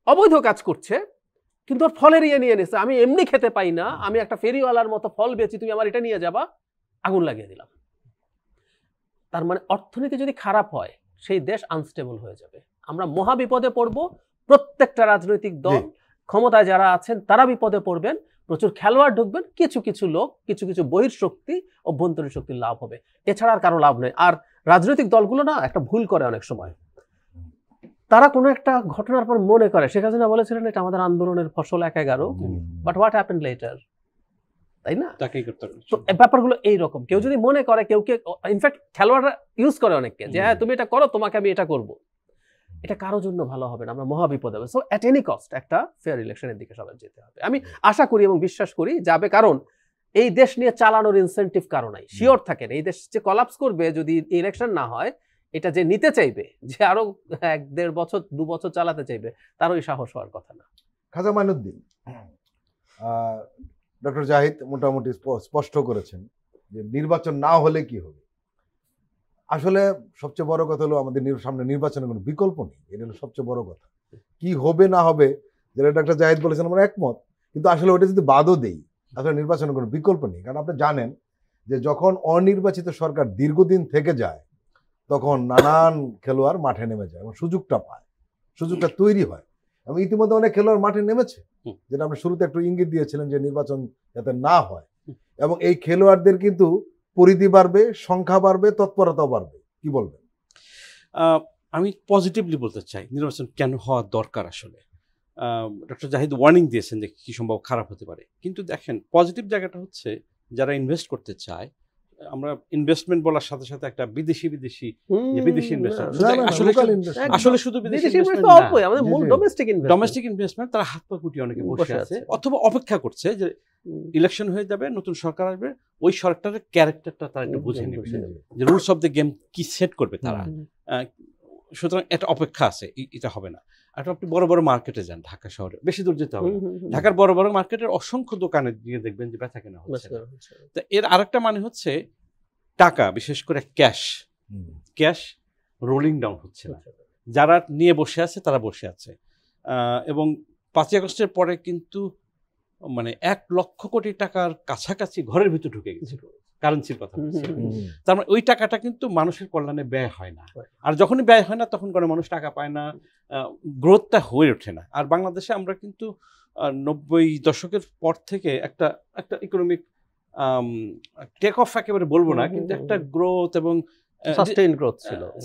B: অবৈধ কাজ করছে কিন্তু ওর ফলের ইয়ে নিয়ে নিছে, আমি এমনি খেতে পাই না, আমি একটা ফেরিওয়ালার মতো ফল বেচি, তুমি আমার এটা নিয়ে যাবা, আগুন লাগিয়ে দিলাম। তার মানে অর্থনীতি যদি খারাপ হয় সেই দেশ আনস্টেবল হয়ে যাবে, আমরা মহা বিপদে পড়বো। প্রত্যেকটা রাজনৈতিক দল ক্ষমতায় যারা আছেন তারা বিপদে পড়বেন, প্রচুর খেলোয়াড় ঢুকবেন, কিছু কিছু লোক, কিছু কিছু বহির্শক্তি, অভ্যন্তরীণ শক্তির লাভ হবে, এছাড়া আর কারো লাভ নেই। আর রাজনৈতিক দলগুলো না একটা ভুল করে অনেক সময়, তারা কোনো একটা ঘটনার পর মনে করে শেখ হাসিনা বলেছিলেন এটা আমাদের আন্দোলনের ফসল 11, বাট হোয়াট হ্যাপেন্ড লেটার, তাই না? তো ব্যাপারগুলো এইরকম। কেউ যদি মনে করে, কেউকে ইনফ্যাক্ট খেলোয়াড়রা ইউজ করে অনেককে, যে হ্যাঁ তুমি এটা করো, তোমাকে আমি এটা করব, এটা কারোর জন্য ভালো হবে না, আমরা মহা বিপদে হবে। সো অ্যাট এনি কস্ট একটা ফেয়ার ইলেকশনের দিকে সবাই যেতে হবে। আমি আশা করি এবং বিশ্বাস করি যাবে, কারণ এই দেশ নিয়ে চালানোর ইনসেন্টিভ কারো নাই। শিওর থাকেন এই দেশ যে কলাপস করবে যদি ইলেকশন না হয়, এটা যে নিতে চাইবে, যে আরো 1-1.5 বছর 2 বছর চালাতে চাইবে, তার ওই সাহস হওয়ার কথা না।
A: খাজা মাইনুদ্দিন, ডক্টর জাহিদ মোটামুটি স্পষ্ট করেছেন যে নির্বাচন না হলে কি হবে। আসলে সবচেয়ে বড় কথা হলো আমাদের সামনে নির্বাচনের কোনো বিকল্প নেই, এটা হলো সবচেয়ে বড় কথা। কি হবে না হবে যেটা ডক্টর জাহিদ বলেছেন আমরা একমত, কিন্তু আসলে ওটা যদি বাদও দেই, আসলে নির্বাচনের কোনো বিকল্প নেই। কারণ আপনি জানেন যে যখন অনির্বাচিত সরকার দীর্ঘদিন থেকে যায় তখন নানান খেলোয়াড় মাঠে নেমে যায় এবং সুযোগটা পায়, সুযোগটা তৈরি হয়। এবং ইতিমধ্যে অনেক খেলোয়াড় মাঠে নেমেছে, যেটা আপনি শুরুতে একটু ইঙ্গিত দিয়েছিলেন যে নির্বাচন যাতে না হয়, এবং এই খেলোয়াড়দের কিন্তু পরিধি বাড়বে, সংখ্যা বাড়বে, তৎপরতাও বাড়বে। কি বলবেন?
C: আমি পজিটিভলি বলতে চাই নির্বাচন কেন হওয়া দরকার। আসলে ডক্টর জাহিদ ওয়ার্নিং দিয়েছেন যে কি সম্ভব খারাপ হতে পারে, কিন্তু দেখেন পজিটিভ জায়গাটা হচ্ছে যারা ইনভেস্ট করতে চায়, আমরা ইনভেস্টমেন্ট বলার সাথে সাথে একটা বিদেশি ইনভেস্টমেন্ট, আসলে শুধু বিদেশি ডোমেস্টিক ইনভেস্টমেন্ট, তারা হাত পা গুটিয়ে অনেকে বসে আছে অথবা অপেক্ষা করছে যে ইলেকশন হয়ে যাবে, নতুন সরকার আসবে, ওই সরকারের ক্যারেক্টারটা তারা একটু বুঝে নেবে, যে রুলস অফ দ্য গেম কি সেট করবে তারা। সুতরাং একটা অপেক্ষা আছে, এটা হবে না। আর আপনি বড় বড় মার্কেটে যান, ঢাকা শহরে বেশি দূর যেতে হবে, ঢাকার বড় বড় মার্কেটের অসংখ্য দোকানে গিয়ে দেখবেন যে বেচা কেনা হচ্ছে। তো এর আরেকটা মানে হচ্ছে টাকা, বিশেষ করে ক্যাশ রোলিং ডাউন হচ্ছে না, যারা নিয়ে বসে আছে তারা বসে আছে। এবং 5 আগস্টের পরে কিন্তু মানে 1 লক্ষ কোটি টাকার কাছাকাছি ঘরের ভিতর ঢুকে গেছে, কারেন্সির কথা বলছি। তার মানে ওই টাকাটা কিন্তু মানুষের কল্যাণে ব্যয় হয় না, আর যখনই ব্যয় হয় না তখন করে মানুষ টাকা পায় না, গ্রোথটা হয়ে ওঠে না। আর বাংলাদেশে আমরা কিন্তু 90 দশকের পর থেকে একটা ইকোনমিক টেক অফ একেবারে বলবো না, কিন্তু একটা গ্রোথ এবং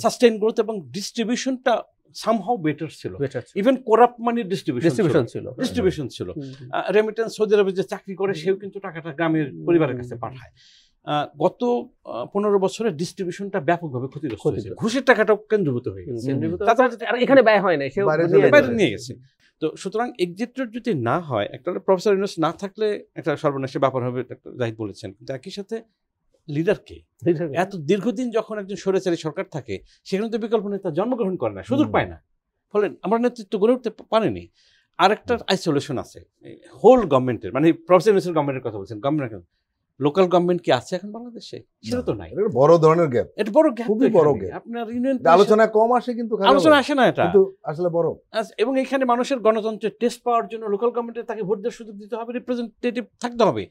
C: সাস্টেইন গ্রোথ এবং ডিস্ট্রিবিউশনটা সামহাউ বেটার ছিল, ইভেন করাপ্ট মানি ডিস্ট্রিবিউশন ছিল। রেমিটেন্স, সৌদি আরবে যে চাকরি করে সেও কিন্তু টাকাটা গ্রামের পরিবারের কাছে পাঠায়। গত 15 বছরে ডিস্ট্রিবিউশনটা ব্যাপকভাবে ক্ষতিগ্রস্ত হয়েছে, ঘুষের টাকাটাও কেন্দ্রীভূত হয়ে গেছে,
B: এখানে ব্যয় হয় না, সেও
C: বাইরে নিয়ে গেছে। তো সুতরাং এক্সিট রেট যদি না হয়, একটা প্রফেসর ইউনুস না থাকলে একটা সর্বনাশের ব্যাপার হবে, জাহিদ বলেছেন। কিন্তু একই সাথে লিডারকে এত দীর্ঘদিন যখন একজন স্বৈরাচারী সরকার থাকে, সেখানে তো বিকল্প নেতা জন্মগ্রহণ করে না, সুযোগ পায় না, ফলে আমরা নেতৃত্ব গড়ে উঠতে পারিনি। আরেকটা আইসোলেশন আছে হোল গভর্নমেন্টের, মানে প্রফেসর ইউনুসের গভর্নমেন্টের কথা বলছেন, গভর্নমেন্ট লোকাল গভর্নমেন্ট কি আছে এখন বাংলাদেশে? সেটা তো নাই,
A: বড় ধরনের গ্যাপ,
C: এটা বড় গ্যাপ,
A: খুবই বড় গ্যাপ।
C: আপনার ইউনিয়ন
A: আলোচনা কম আসে, কিন্তু
C: আলোচনা আসে না, এটা
A: কিন্তু আসলে বড়।
C: এবং এখানে মানুষের গণতন্ত্রের টেস্ট পাওয়ার জন্য লোকাল গভর্নমেন্টে তাকে ভোট দেওয়ার সুযোগ দিতে হবে, রিপ্রেজেন্টেটিভ থাকতে হবে।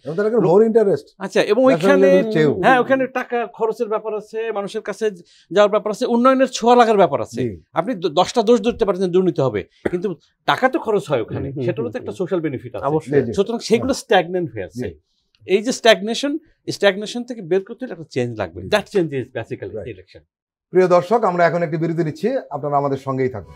A: মোর ইন্টারেস্ট।
C: আচ্ছা, এবং ওইখানে হ্যাঁ, ওখানে টাকা খরচের ব্যাপার আছে, মানুষের কাছে যাওয়ার ব্যাপার আছে, উন্নয়নের ছোঁয়া লাগার ব্যাপার আছে। আপনি 10টা দোষ ধরতে পারেন দুর্নীতি হবে, কিন্তু টাকা তো খরচ হয় ওখানে, সেটারও তো একটা সোশ্যাল বেনিফিট আছে। সুতরাং সেগুলো স্ট্যাগনেন্ট হয়ে আছে। এই যে স্ট্যাগনেশন থেকে বের করতে একটা চেঞ্জ লাগবে। That change is basically election.
A: প্রিয় দর্শক, আমরা এখন একটি বিরতি নিচ্ছি, আপনারা আমাদের সঙ্গেই থাকুন।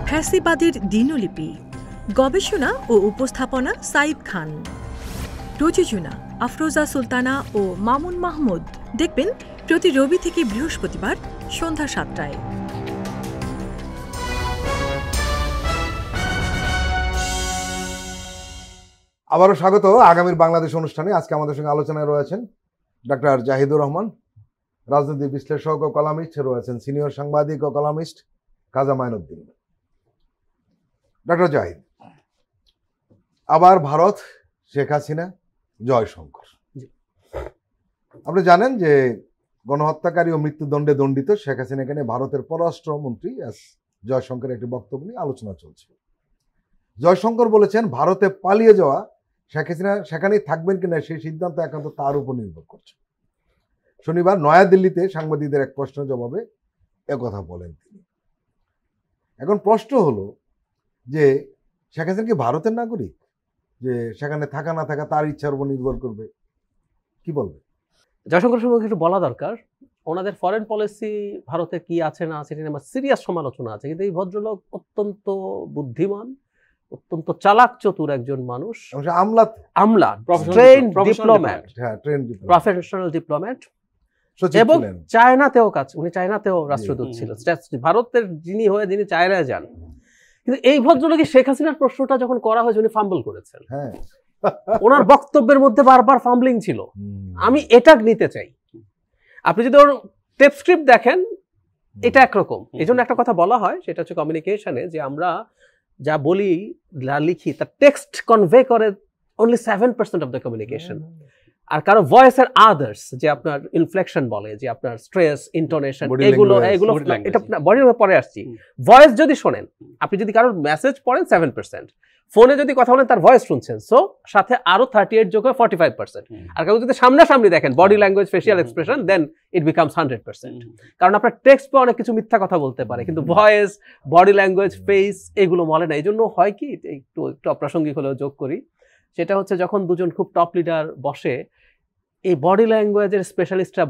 D: ফ্যাসিবাদের দিনলিপি, গবেষণা ও উপস্থাপনা সাইদ খান, প্রযোজনা আফরোজা সুলতানা ও মামুন মাহমুদ। দেখবেন প্রতি রবি থেকে বৃহস্পতিবার সন্ধ্যা 7টায়।
A: আবারও স্বাগত আগামীর বাংলাদেশ অনুষ্ঠানে। আজকে আমাদের সঙ্গে আলোচনায় রয়েছেন ডক্টর জাহিদুর রহমান, রাজনৈতিক বিশ্লেষক ও কলামিস্ট, রয়েছেন সিনিয়র সাংবাদিক ও কলামিস্ট কাজা মাইনুদ্দিন। ডক্টর জাহিদ, আবার ভারত, শেখ হাসিনা, জয়শঙ্কর। আপনি জানেন যে গণহত্যাকারী ও মৃত্যুদণ্ডে দণ্ডিত শেখ হাসিনাকে নিয়ে ভারতের পররাষ্ট্রমন্ত্রী জয়শঙ্করের একটি বক্তব্য নিয়ে আলোচনা চলছে। জয়শঙ্কর বলেছেন, ভারতে পালিয়ে যাওয়া শেখ হাসিনা সেখানেই থাকবেন কিনা সেই সিদ্ধান্ত একান্ত তার উপর নির্ভর করছে। শনিবার নয়াদিল্লিতে সাংবাদিকদের এক প্রশ্নের জবাবে একথা বলেন তিনি। এখন প্রশ্ন হলো যে শেখ হাসিনা কি ভারতের নাগরিক, যে সেখানে থাকা না থাকা তার ইচ্ছার উপর নির্ভর করবে? কি বলবে?
B: জয়শঙ্কর সম্পর্কে একটু বলা দরকার। ওনাদের ফরেন পলিসি ভারতে কি আছে না আছে এটা আমার সিরিয়াস সমালোচনা আছে, কিন্তু এই ভদ্রলোক অত্যন্ত বুদ্ধিমান, অত্যন্ত চালাক চতুর একজন মানুষ, আমলা, প্রফেশনাল ডিপ্লোম্যাট, এবং চায়নাতেও উনি চায়নাতেও রাষ্ট্রদূত ছিলেন। ভারতের যিনি চায়নায় যান। কিন্তু এই ভদ্রলোকে শেখ হাসিনার প্রশ্নটা যখন করা হয়েছে উনি ফাম্বল করেছেন। ওনার বক্তব্যের মধ্যে বারবার ফাম্বলিং ছিল। আমি এটা নিতে চাই। আপনি যদি ওর টেপ স্ক্রিপ্ট দেখেন, এটা একরকম। এই জন্য একটা কথা বলা হয়, সেটা হচ্ছে কমিউনিকেশনে, যে আমরা যা বলি লিখি তার টেক্সট কনভে করে অনলি 7% অফ দ্য কমিউনিকেশন। আর কারো ভয়েসের আদার্স, যে আপনার ইনফ্লেকশন বলে, যে আপনার স্ট্রেস, ইন্টোনেশন, এগুলো এটা বডির পরে আসছি। ভয়েস যদি শোনেন, আপনি যদি কারোর মেসেজ পড়েন 7%, ফোনে যদি কথা বলেন তার ভয়েস শুনছেন, সো সাথে আরো 38 যোগ হয় 45%। আর কারো যদি সামনাসামনি দেখেন, body language, facial expression, then it becomes 100%। কারণ আপনার টেক্সট পে অনেক কিছু মিথ্যা কথা বলতে পারে, কিন্তু ভয়েস, বডি ল্যাঙ্গুয়েজ, ফেস এগুলো বলে না। এই জন্য হয় কি, একটু অপ্রাসঙ্গিক হলেও যোগ করি, সেটা হচ্ছে যখন দুজন খুব টপ লিডার বসে, এই বডি ল্যাঙ্গুয়েজের স্পেশালিস্টরা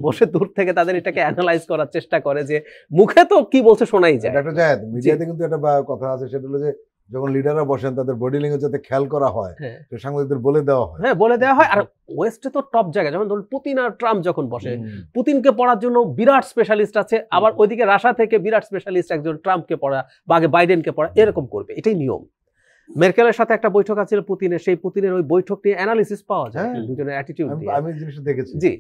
B: বসে দূর থেকে তাদের এটাকে অ্যানালাইজ করার চেষ্টা করে, যে মুখে তো কি বলছে শোনাই যায়।
A: ডক্টর জায়েদ, মিডিয়াতে কিন্তু একটা কথা আছে, সেটা হলো যে যখন লিডাররা বসেন তাদের বডি ল্যাঙ্গুয়েজ যাতে খেয়াল করা হয়, সাংবাদিকদের বলে দেওয়া হয়।
B: হ্যাঁ, বলে দেওয়া হয়। আর ওয়েস্টে তো টপ জায়গা, যেমন ধরুন পুতিন আর ট্রাম্প যখন বসে, পুতিনকে পড়ার জন্য বিরাট স্পেশালিস্ট আছে, আবার ওইদিকে রাশিয়া থেকে বিরাট স্পেশালিস্ট একজন ট্রাম্পকে পড়া বা আগে বাইডেনকে পড়া, এরকম করবে। এটাই নিয়ম। মেরকেলের সাথে একটা বৈঠক আছে পুতিনের, সেই পুতিনের ওই বৈঠক নিয়ে অ্যানালিসিস পাওয়া যায় দুজনের অ্যাটিটিউড দিয়ে।
A: আমি জিনিসটা দেখেছি।
B: জি,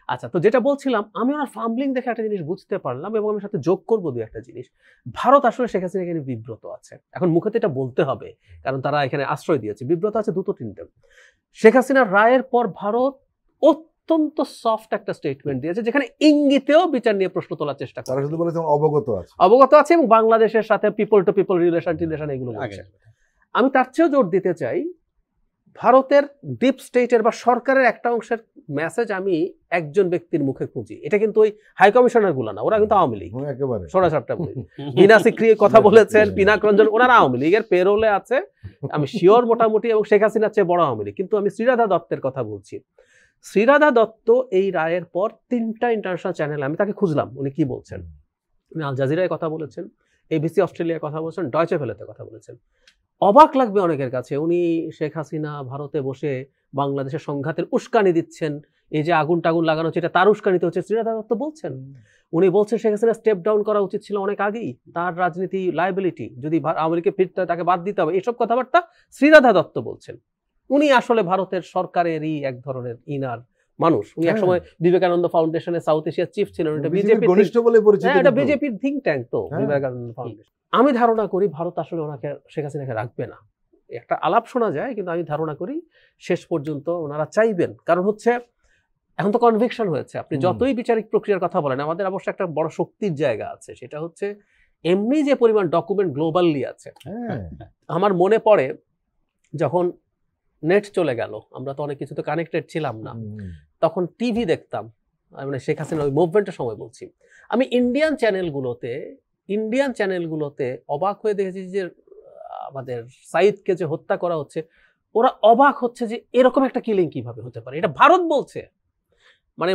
B: আচ্ছা, তো যেটা বলছিলাম, আমি ওনার ফাম্বলিং দেখে একটা জিনিস বুঝতে পারলাম, এবং আমি সাথে যোগ করবো দুই একটা জিনিস। ভারত আসলে শেখ হাসিনা এখানে বিব্রত আছে। এখন মুখে তো এটা বলতে হবে, কারণ তারা এখানে আশ্রয় দিয়েছে। বিব্রত আছে দুটো তিনটে। শেখ হাসিনার রায়ের পর ভারত অত্যন্ত সফট একটা স্টেটমেন্ট দিয়েছে, যেখানে ইঙ্গিতেও বিচার নিয়ে প্রশ্ন তোলার চেষ্টা করে।
A: অবগত আছে
B: এবং বাংলাদেশের সাথে পিপল টু পিপল রিলেশন এগুলো আছে। আমি তার চেয়েও জোর দিতে চাই, ভারতের ডিপ স্টেটের বা সরকারের একটা অংশের মেসেজ আমি একজন ব্যক্তির মুখে খুঁজি। এটা কিন্তু ওই হাই কমিশনার গুলো না, ওরা কিন্তু আওয়ামী লীগ
A: একেবারে
B: সরাসরি বলি। বিনা সিক্রি কথা বলেছেন, পিনাক রঞ্জন, ওনারা আওয়ামী লীগের পেরোলে আছে, আমি শিওর মোটামুটি, এবং শেখ হাসিনার চেয়ে বড় আওয়ামী লীগ। কিন্তু আমি শ্রীরাধা দত্তের কথা বলছি। শ্রীরাধা দত্ত এই রায়ের পর 3টা ইন্টারন্যাশনাল চ্যানেল আমি তাকে খুঁজলাম উনি কি বলছেন। উনি আল জাজিরায় কথা বলেছেন, এবিসি অস্ট্রেলিয়ার কথা বলেছেন, ডয়চে ভেলেতে কথা বলেছেন। অবাক লাগবে অনেকের কাছে, উনি শেখ হাসিনা ভারতে বসে বাংলাদেশের সংঘাতের উস্কানি দিচ্ছেন, এই যে আগুন টাগুন লাগানো হচ্ছে এটা তার উস্কানিতে হচ্ছে, শ্রীরাধা দত্ত বলছেন। উনি বলছেন শেখ হাসিনা স্টেপ ডাউন করা উচিত ছিল অনেক আগেই, তার রাজনীতি লায়াবিলিটি, যদি আমেরিকা ফিরতে হয় তাকে বাদ দিতে হবে, এসব কথাবার্তা শ্রীরাধা দত্ত বলছেন। উনি আসলে ভারতের সরকারেরই এক ধরনের ইনার মানুষ। উনি একসময় বিবেকানন্দ ফাউন্ডেশনের সাউথ এশিয়ার চিফ ছিলেন, এটা বিজেপির থিঙ্ক ট্যাঙ্ক তো বিবেকানন্দ ফাউন্ডেশন। আমি ধারণা করি ভারত আসলে ওনাকে, শেখ হাসিনাকে রাখবে না। একটা আলাপ শোনা যায়, কিন্তু আমি ধারণা করি শেষ পর্যন্ত ওনারা চাইবেন। কারণ হচ্ছে এখন তো কনভিকশন হয়েছে, আপনি যতই বিচারিক প্রক্রিয়ার কথা বলেন, আমাদের অবশ্য একটা বড় শক্তির জায়গা আছে, সেটা হচ্ছে এমনি যে পরিমাণ ডকুমেন্ট গ্লোবালি আছে। আমার মনে পড়ে যখন নেট চলে গেল, আমরা তো অনেক কিছু তো কানেক্টেড ছিলাম না, তখন টিভি দেখতাম, মানে শেখ হাসিনা ওই মুভমেন্টের সময় বলছি, আমি ইন্ডিয়ান চ্যানেলগুলোতে অবাক হয়ে দেখেছি যে আমাদের সাইদকে যে হত্যা করা হচ্ছে, ওরা অবাক হচ্ছে যে এরকম একটা কিলিং কিভাবে হতে পারে, এটা ভারত বলছে। মানে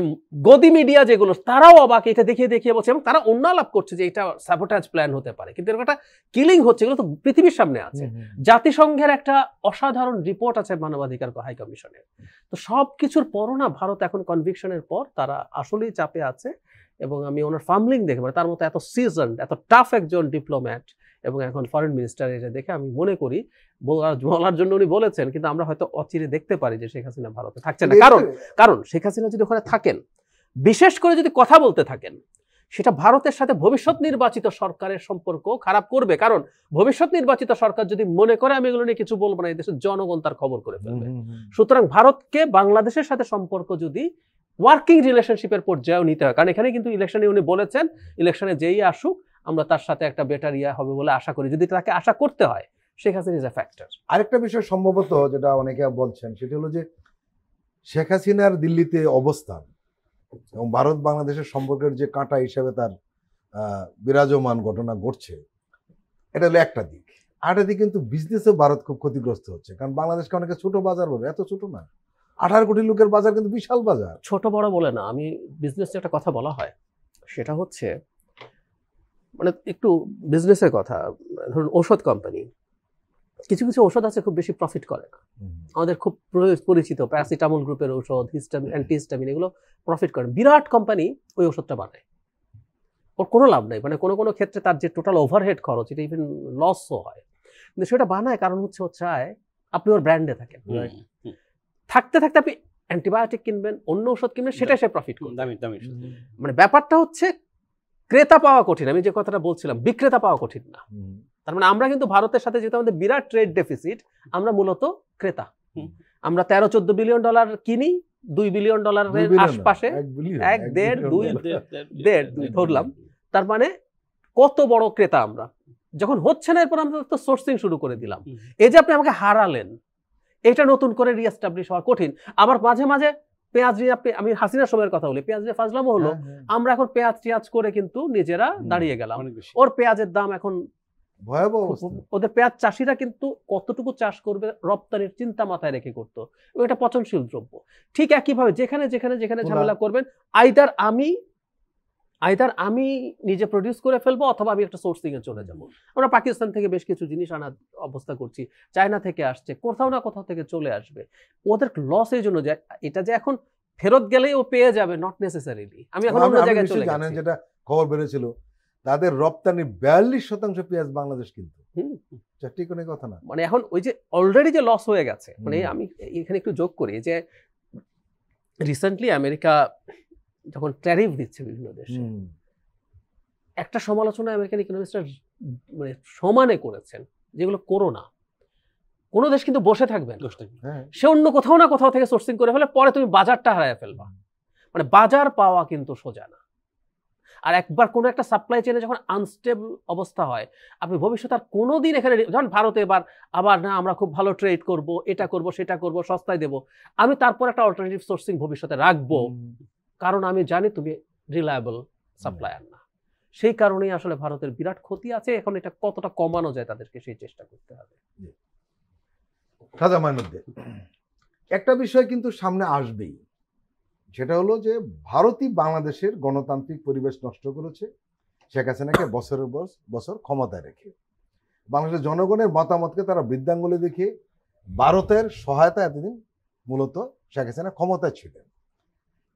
B: গদি মিডিয়া যেগুলো, তারাও অবাক, এটা দেখিয়ে দেখিয়ে বলছে, এবং তারা অন্য আলাপ করছে যে এটা স্যাবোটাজ প্ল্যান হতে পারে, কিন্তু এরকম একটা কিলিং হচ্ছে, এগুলো তো পৃথিবীর সামনে আছে। জাতিসংঘের একটা অসাধারণ রিপোর্ট আছে মানবাধিকার হাই কমিশনের। তো সব কিছুর পরও না, ভারত এখন কনভিকশনের পর তারা আসলেই চাপে আছে। এবং আমি ওনার ফার্মলিং দেখে, মানে তার মতো এত সিজনড, এত টাফ একজন ডিপ্লোম্যাট এবং এখন ফরেন মিনিস্টার, এটা দেখে আমি মনে করি বলার জন্য উনি বলেছেন, কিন্তু আমরা হয়তো অচিরে দেখতে পারি যে শেখ হাসিনা ভারতে থাকছে না। কারণ শেখ হাসিনা যদি ওখানে থাকেন, বিশেষ করে যদি কথা বলতে থাকেন, সেটা ভারতের সাথে ভবিষ্যৎ নির্বাচিত সরকারের সম্পর্ক খারাপ করবে। কারণ ভবিষ্যৎ নির্বাচিত সরকার যদি মনে করে আমি এগুলো নিয়ে কিছু বলবো না, এই দেশের জনগণ তার খবর করে ফেলবে। সুতরাং ভারতকে বাংলাদেশের সাথে সম্পর্ক যদি ওয়ার্কিং রিলেশনশিপের পর্যায়েও নিতে হয়, কারণ এখানে কিন্তু ইলেকশনে উনি বলেছেন ইলেকশনে যেই আসুক আমরা তার সাথে একটা বেটার হবে বলে আশা করি, যদি তাকে আশা করতে হয়। Sheikh Hasina is a factor.
A: আরেকটা বিষয় সম্ভবত যেটা অনেকে বলছেন, সেটা হলো যে শেখ হাসিনার দিল্লিতে অবস্থান এবং ভারত বাংলাদেশের সম্পর্কের যে কাঁটা হিসেবে তার বিরাজমান ঘটনা ঘটছে, এটা হলো একটা দিক। আরেকটা দিক কিন্তু বিজনেসেও ভারত খুব ক্ষতিগ্রস্ত হচ্ছে, কারণ বাংলাদেশকে অনেকে ছোট বাজার বলে, এত ছোট না, 18 কোটি লোকের বাজার কিন্তু বিশাল বাজার।
B: ছোট বড় বলে না, আমি বিজনেসে একটা কথা বলা হয়, সেটা হচ্ছে মানে একটু বিজনেসের কথা। ধরুন ঔষধ কোম্পানি, কিছু কিছু ঔষধ আছে খুব বেশি প্রফিট করে না, আমাদের খুব পরিচিত প্যারাসিটামল গ্রুপের ঔষধ, হিস্টামিন, অ্যান্টিহিস্টামিন, এগুলো প্রফিট করে। বিরাট কোম্পানি ওই ওষুধটা বানায়, ওর কোনো লাভ নাই, মানে কোনো কোনো ক্ষেত্রে তার যে টোটাল ওভারহেড খরচ, এটা ইভেন লসও হয়, কিন্তু সেটা বানায় কারণ হচ্ছে ও চায় আপনি ওর ব্র্যান্ডে থাকেন, থাকতে থাকতে আপনি অ্যান্টিবায়োটিক কিনবেন, অন্য ওষুধ কিনবেন, সেটাই সে প্রফিট করবে। মানে ব্যাপারটা হচ্ছে ক্রেতা পাওয়া কঠিন, আমি যে কথাটা বলছিলাম, বিক্রেতা পাওয়া কঠিন না। তার মানে আমরা কিন্তু ভারতের সাথে যেহেতু আমাদের বিরাট ট্রেড ডেফিসিট, আমরা মূলত ক্রেতা। আমরা 13-14 বিলিয়ন ডলার কিনি, $2 বিলিয়ন আশপাশে, 1.5-2 ধরলাম। তার মানে কত বড় ক্রেতা আমরা। যখন হচ্ছে না, এরপর আমরা তো সোর্সিং শুরু করে দিলাম। এই যে আপনি আমাকে হারালেন, এটা নতুন করে রিএস্টাবলিশ হওয়া কঠিন। আবার মাঝে মাঝে পেঁয়াজ নিয়ে, আমি হাসিনার সময়ের কথা বলি, পেঁয়াজ নিয়ে ফাজলামও হলো, আমরা এখন পেঁয়াজ টিয়াজ করে কিন্তু নিজেরা দাঁড়িয়ে গেলাম। ওর পেঁয়াজের দাম এখন
A: ভয়াবহ।
B: ওদের পেঁয়াজ চাষিরা কিন্তু কতটুকু চাষ করবে রপ্তানির চিন্তা মাথায় রেখে করতো, এবং এটা পচনশীল দ্রব্য। ঠিক একইভাবে যেখানে যেখানে যেখানে ঝামেলা করবেন, আইদার আইদার আমি নিজে প্রডিউস করে ফেলবো অথবা আমি একটা সোর্সিং এ চলে যাবো। আমরা পাকিস্তান থেকে বেশ কিছু জিনিস আনার অবস্থা করছি, চায়না থেকে আসছে, কোথাও না কোথাও থেকে চলে আসবে। ওদের লস এই জন্য যে এটা যে এখন ফেরত গেলেই ও পেয়ে যাবে, নট নেসেসারিলি। আমি এখন অন্য জায়গায় চলে
A: জানেন, যেটা খবর বেরিয়েছিল তাদের রপ্তানি 42% পেঁয়াজ বাংলাদেশ কিন্তু, ঠিক কোনো কথা না।
B: মানে এখন ওই যে অলরেডি যে লস হয়ে গেছে, মানে আমি এখানে একটু যোগ করি যে রিসেন্টলি আমেরিকা যখন ট্যারিফ দিচ্ছে বিভিন্ন দেশে, একটা সমালোচনা আমেরিকান ইকোনমিস্টরা মানে সমানে করেছেন, যেগুলো করোনা কোনো দেশ কিন্তু বসে থাকবে না, সে অন্য কোথাও না কোথাও থেকে সোর্সিং করে ফেলে, পরে তুমি বাজারটা হারায় ফেলবা। মানে বাজার পাওয়া কিন্তু সোজা না। আর একবার কোনো একটা সাপ্লাই চেনে যখন আনস্টেবল অবস্থা হয়, আপনি ভবিষ্যতে আর কোনোদিন এখানে যখন ভারতে আবার না আমরা খুব ভালো ট্রেড করব, এটা করব, সেটা করব, সস্তায় দেব, আমি তারপর একটা অল্টারনেটিভ সোর্সিং ভবিষ্যতে রাখবো, কারণ আমি জানি তুমি রিলায়েবল সাপ্লায়ার না। সেই কারণেই আসলে ভারতের বিরাট ক্ষতি আছে। এখন এটা কতটা কমানো যায় তাদেরকে সেই চেষ্টা করতে হবে।
A: খাজা মাইনুদ্দিন, একটা বিষয় কিন্তু সামনে আসবেই, সেটা হলো যে ভারতই বাংলাদেশের গণতান্ত্রিক পরিবেশ নষ্ট করেছে শেখ হাসিনাকে বছরের বছর ক্ষমতায় রেখে। বাংলাদেশের জনগণের মতামতকে তারা বৃদ্ধাঙ্গুলি দেখিয়ে ভারতের সহায়তা এতদিন মূলত শেখ হাসিনা ক্ষমতায় ছিলেন।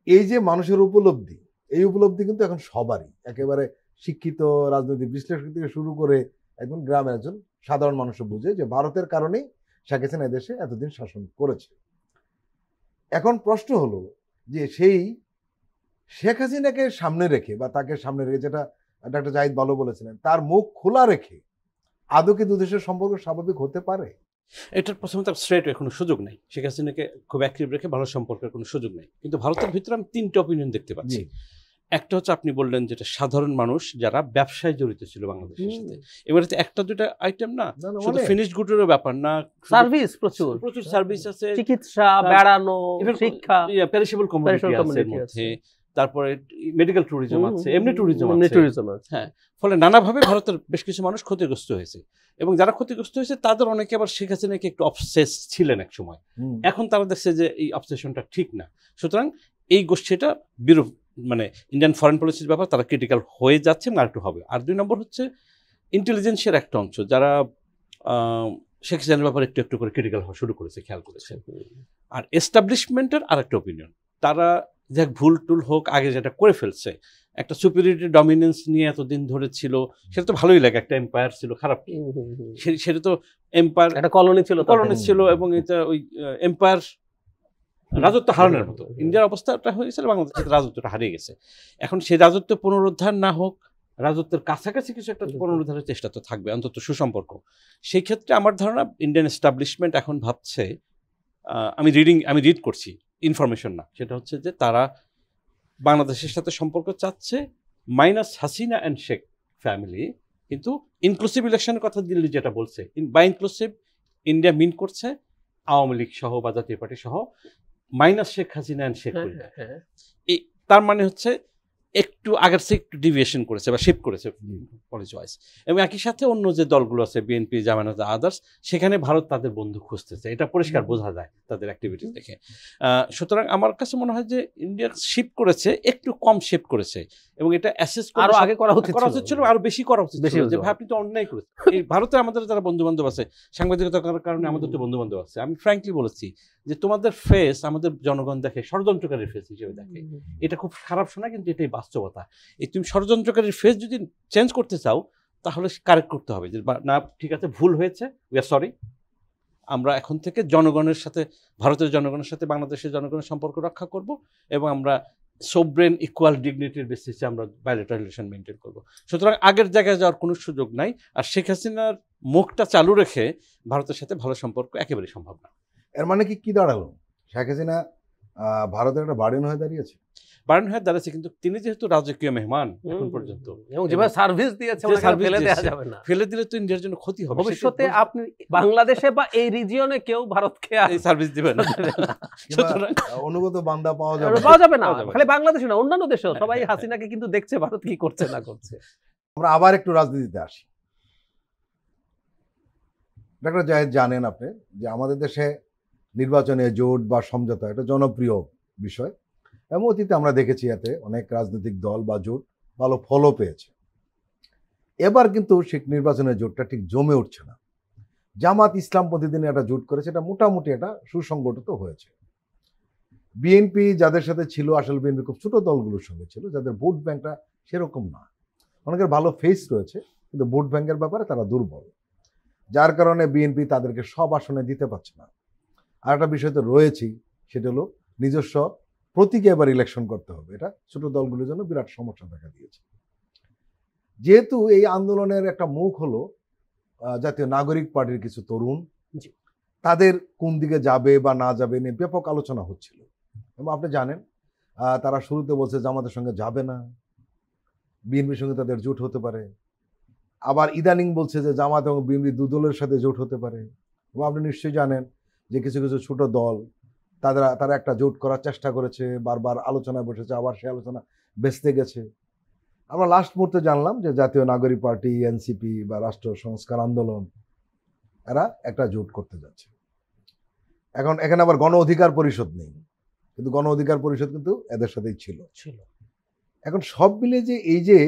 A: এই যে মানুষের উপলব্ধি, এই উপলব্ধি কিন্তু এখন সবারই, একেবারে শিক্ষিত রাজনৈতিক বিশ্লেষক থেকে শুরু করে একদম গ্রামের একজন সাধারণ মানুষও বুঝে যে ভারতের কারণেই শেখ হাসিনা দেশে এতদিন শাসন করেছে। এখন প্রশ্ন হলো যে সেই শেখ হাসিনাকে সামনে রেখে বা তাকে সামনে রেখে, যেটা ডাক্তার জাহিদ ভালো বলেছিলেন, তার মুখ খোলা রেখে আদৌ কি দুদেশের সম্পর্ক স্বাভাবিক হতে পারে?
C: এটার প্রথমত স্ট্রেট কোনো সুযোগ নেই। শেখ হাসিনাকে খুব অ্যাক্টিভ রেখে ভালো সম্পর্কের কোনো সুযোগ নেই। কিন্তু ভারতের ভিতরে আমি 3টে অপিনিয়ন দেখতে পাচ্ছি। একটা হচ্ছে আপনি বললেন যেটা সাধারণ মানুষ যারা ব্যবসায় জড়িত ছিল বাংলাদেশের সাথে, এবারে একটা দুটা আইটেম না, শুধু ফিনিশড গুডেরও ব্যাপার না,
B: সার্ভিস প্রচুর
C: সার্ভিস আছে,
B: চিকিৎসা, বেড়ানো, শিক্ষা,
C: পেরিশেবল কমোডিটি আছে মধ্যে, তারপরে মেডিকেল ট্যুরিজম আছে, এমনি ট্যুরিজম আছে। হ্যাঁ, ফলে নানাভাবে ভারতের বেশ কিছু মানুষ ক্ষতিগ্রস্ত হয়েছে, এবং যারা ক্ষতিগ্রস্ত হয়েছে তাদের অনেকে আবার শেখ হাসিনাকে একটু অবসেস ছিলেন এক সময়। এখন তারা দেখছে যে এই অবসেশনটা ঠিক না, সুতরাং এই গোষ্ঠীটা বিরূপ, মানে ইন্ডিয়ান ফরেন পলিসির ব্যাপার তারা ক্রিটিক্যাল হয়ে যাচ্ছে, আর একটু হবে। আর 2 নম্বর হচ্ছে ইন্টেলিজেন্সের একটা অংশ, যারা শেখ হাসিনার ব্যাপারে একটু একটু করে ক্রিটিক্যাল হওয়া শুরু করেছে, খেয়াল করেছে। আর এস্টাবলিশমেন্টের আর একটা অপিনিয়ন, তারা যে ভুল টুল হোক আগে যেটা করে ফেলছে, একটা সুপিরিয়রিটি ডমিনেন্স নিয়ে এতদিন ধরে ছিল, সেটা তো ভালোই লাগে, একটা এম্পায়ার ছিল, খারাপ সেটা তো এম্পায়ার, একটা কলোনি ছিল, এবং এটা ওই এম্পায়ার রাজত্ব হারানোর মতো ইন্ডিয়ার অবস্থাটা হয়ে গেছে, বাংলাদেশের রাজত্বটা হারিয়ে গেছে। এখন সেই রাজত্ব পুনরুদ্ধার না হোক, রাজত্বের কাছাকাছি কিছু একটা পুনরুদ্ধারের চেষ্টা তো থাকবে, অন্তত সুসম্পর্ক। সেই ক্ষেত্রে আমার ধারণা ইন্ডিয়ান এস্টাবলিশমেন্ট এখন ভাবছে, আমি রিড করছি, ইনফরমেশন না, সেটা হচ্ছে যে তারা বাংলাদেশের সাথে সম্পর্ক চাচ্ছে minus Hasina and Sheikh family, কিন্তু ইনক্লুসিভ ইলেকশনের কথা দিল্লি যেটা বলছে, বাই ইনক্লুসিভ ইন্ডিয়া মিন করছে আওয়ামী লীগ সহ বা জাতীয় পার্টি সহ মাইনাস শেখ হাসিনা অ্যান্ড শেখ পরিবার। এই তার মানে হচ্ছে একটু আগের থেকে একটু ডিভিয়েশন করেছে বা শিফট করেছে পলিসি ওয়াইজ, এবং একই সাথে অন্য যে দলগুলো আছে বিএনপি, জামায়াত, আদার্স, সেখানে ভারত তাদের বন্ধু খুঁজতেছে, এটা পরিষ্কার বোঝা যায় তাদের অ্যাক্টিভিটি দেখে। সুতরাং আমার কাছে মনে হয় যে ইন্ডিয়া শিফট করেছে, একটু কম শিফট করেছে, এবং এটা অ্যাসেস
B: আরো আগে করা উচিত
C: ছিল, আরো বেশি করা উচিত ছিল, যে আপনি তো অন্যায় করেছেন। এই ভারতে আমাদের যারা বন্ধু বান্ধব আছে, সাংবাদিকতার কারণে আমাদের তো বন্ধু বান্ধব আছে, আমি ফ্র্যাঙ্কলি বলেছি যে তোমাদের ফেস আমাদের জনগণ দেখে ষড়যন্ত্রকারীর ফেস হিসেবে দেখে। এটা খুব খারাপ শোনা, কিন্তু এটাই বাস্তবতা। এই তুমি ষড়যন্ত্রকারীর ফেস যদি চেঞ্জ করতে চাও, তাহলে কারেক্ট করতে হবে যে না, ঠিক আছে, ভুল হয়েছে, উই আর সরি, আমরা এখন থেকে জনগণের সাথে, ভারতের জনগণের সাথে বাংলাদেশের জনগণের সম্পর্ক রক্ষা করব, এবং আমরা সোভরেন ইকুয়াল ডিগনিটির বেসিসে আমরা বাইলেটারাল রিলেশন মেনটেন করব। সুতরাং আগের জায়গায় যাওয়ার কোনো সুযোগ নাই। আর শেখ হাসিনার মুখটা চালু রেখে ভারতের সাথে ভালো সম্পর্ক একেবারেই সম্ভব না।
A: এর মানে কি দাঁড়ালো, শেখ হাসিনা ভারতের একটা বার্ডেন হয়ে দাঁড়িয়েছে?
C: বার্ডেন হয়ে দাঁড়িয়েছে, কিন্তু তিনি যেহেতু রাজকীয় মেহমান এখন পর্যন্ত,
B: এবং যেভাবে সার্ভিস দিয়েছে, ফেলে দেওয়া যাবে না।
C: ফেলে দিলে তো ইন্ডিয়ার জন্য ক্ষতি হবে।
B: ভবিষ্যতে আপনি বাংলাদেশে বা এই রিজিয়নে কেউ ভারতকে
C: এই সার্ভিস দিবেন না,
A: অনুগত বান্দা পাওয়া
B: যাবে না। খালি বাংলাদেশে না, অন্যান্য দেশেও সবাই হাসিনাকে কিন্তু দেখছে ভারত কি করছে না করছে।
A: আমরা আবার একটু রাজনীতিতে আসি। ডাক্তার জাহিদ, জানেন আপনি যে আমাদের দেশে নির্বাচনে জোট বা সমঝোতা একটা জনপ্রিয় বিষয়, এবং অতীতে আমরা দেখেছি এতে অনেক রাজনৈতিক দল বা জোট ভালো ফলও পেয়েছে। এবার কিন্তু সেই নির্বাচনের জোটটা ঠিক জমে উঠছে না। জামাত ইসলাম প্রতিদিন একটা জোট করেছে, এটা মোটামুটি একটা সুসংগঠিত হয়েছে। বিএনপি যাদের সাথে ছিল, আসলে বিএনপি খুব ছোট দলগুলোর সঙ্গে ছিল, যাদের ভোট ব্যাংকটা সেরকম না। অনেকের ভালো ফেস রয়েছে, কিন্তু ভোট ব্যাংকের ব্যাপারে তারা দুর্বল, যার কারণে বিএনপি তাদেরকে সব আসনে দিতে পারছে না। আর একটা বিষয় তো রয়েছেই, সেটা হলো নিজস্ব প্রতীকে এবার ইলেকশন করতে হবে। এটা ছোট দলগুলোর জন্য বিরাট সমস্যা দেখা দিয়েছে। যেহেতু এই আন্দোলনের একটা মুখ হলো জাতীয় নাগরিক পার্টির কিছু তরুণ, তাদের কোন দিকে যাবে বা না যাবে নিয়ে ব্যাপক আলোচনা হচ্ছিল। এবং আপনি জানেন তারা শুরুতে বলছে জামাতের সঙ্গে যাবে না, বিএনপির সঙ্গে তাদের জোট হতে পারে। আবার ইদানিং বলছে যে জামাত এবং বিএনপি দলের সাথে জোট হতে পারে। এবং আপনি নিশ্চয়ই জানেন যে কিছু কিছু ছোট দল তারা একটা জোট করার চেষ্টা করেছে, বারবার আলোচনায় বসেছে, আবার সে আলোচনা বেঁচতে গেছে। আমরা লাস্ট মুহূর্তে জানলাম যে জাতীয় নাগরিক পার্টি, এনসিপি বা রাষ্ট্র সংস্কার আন্দোলন এরা একটা জোট করতে যাচ্ছে। এখন এখানে আবার গণ অধিকার পরিষদ নেই, কিন্তু গণ অধিকার পরিষদ কিন্তু এদের সাথেই ছিল। এখন সব মিলে যে এই যে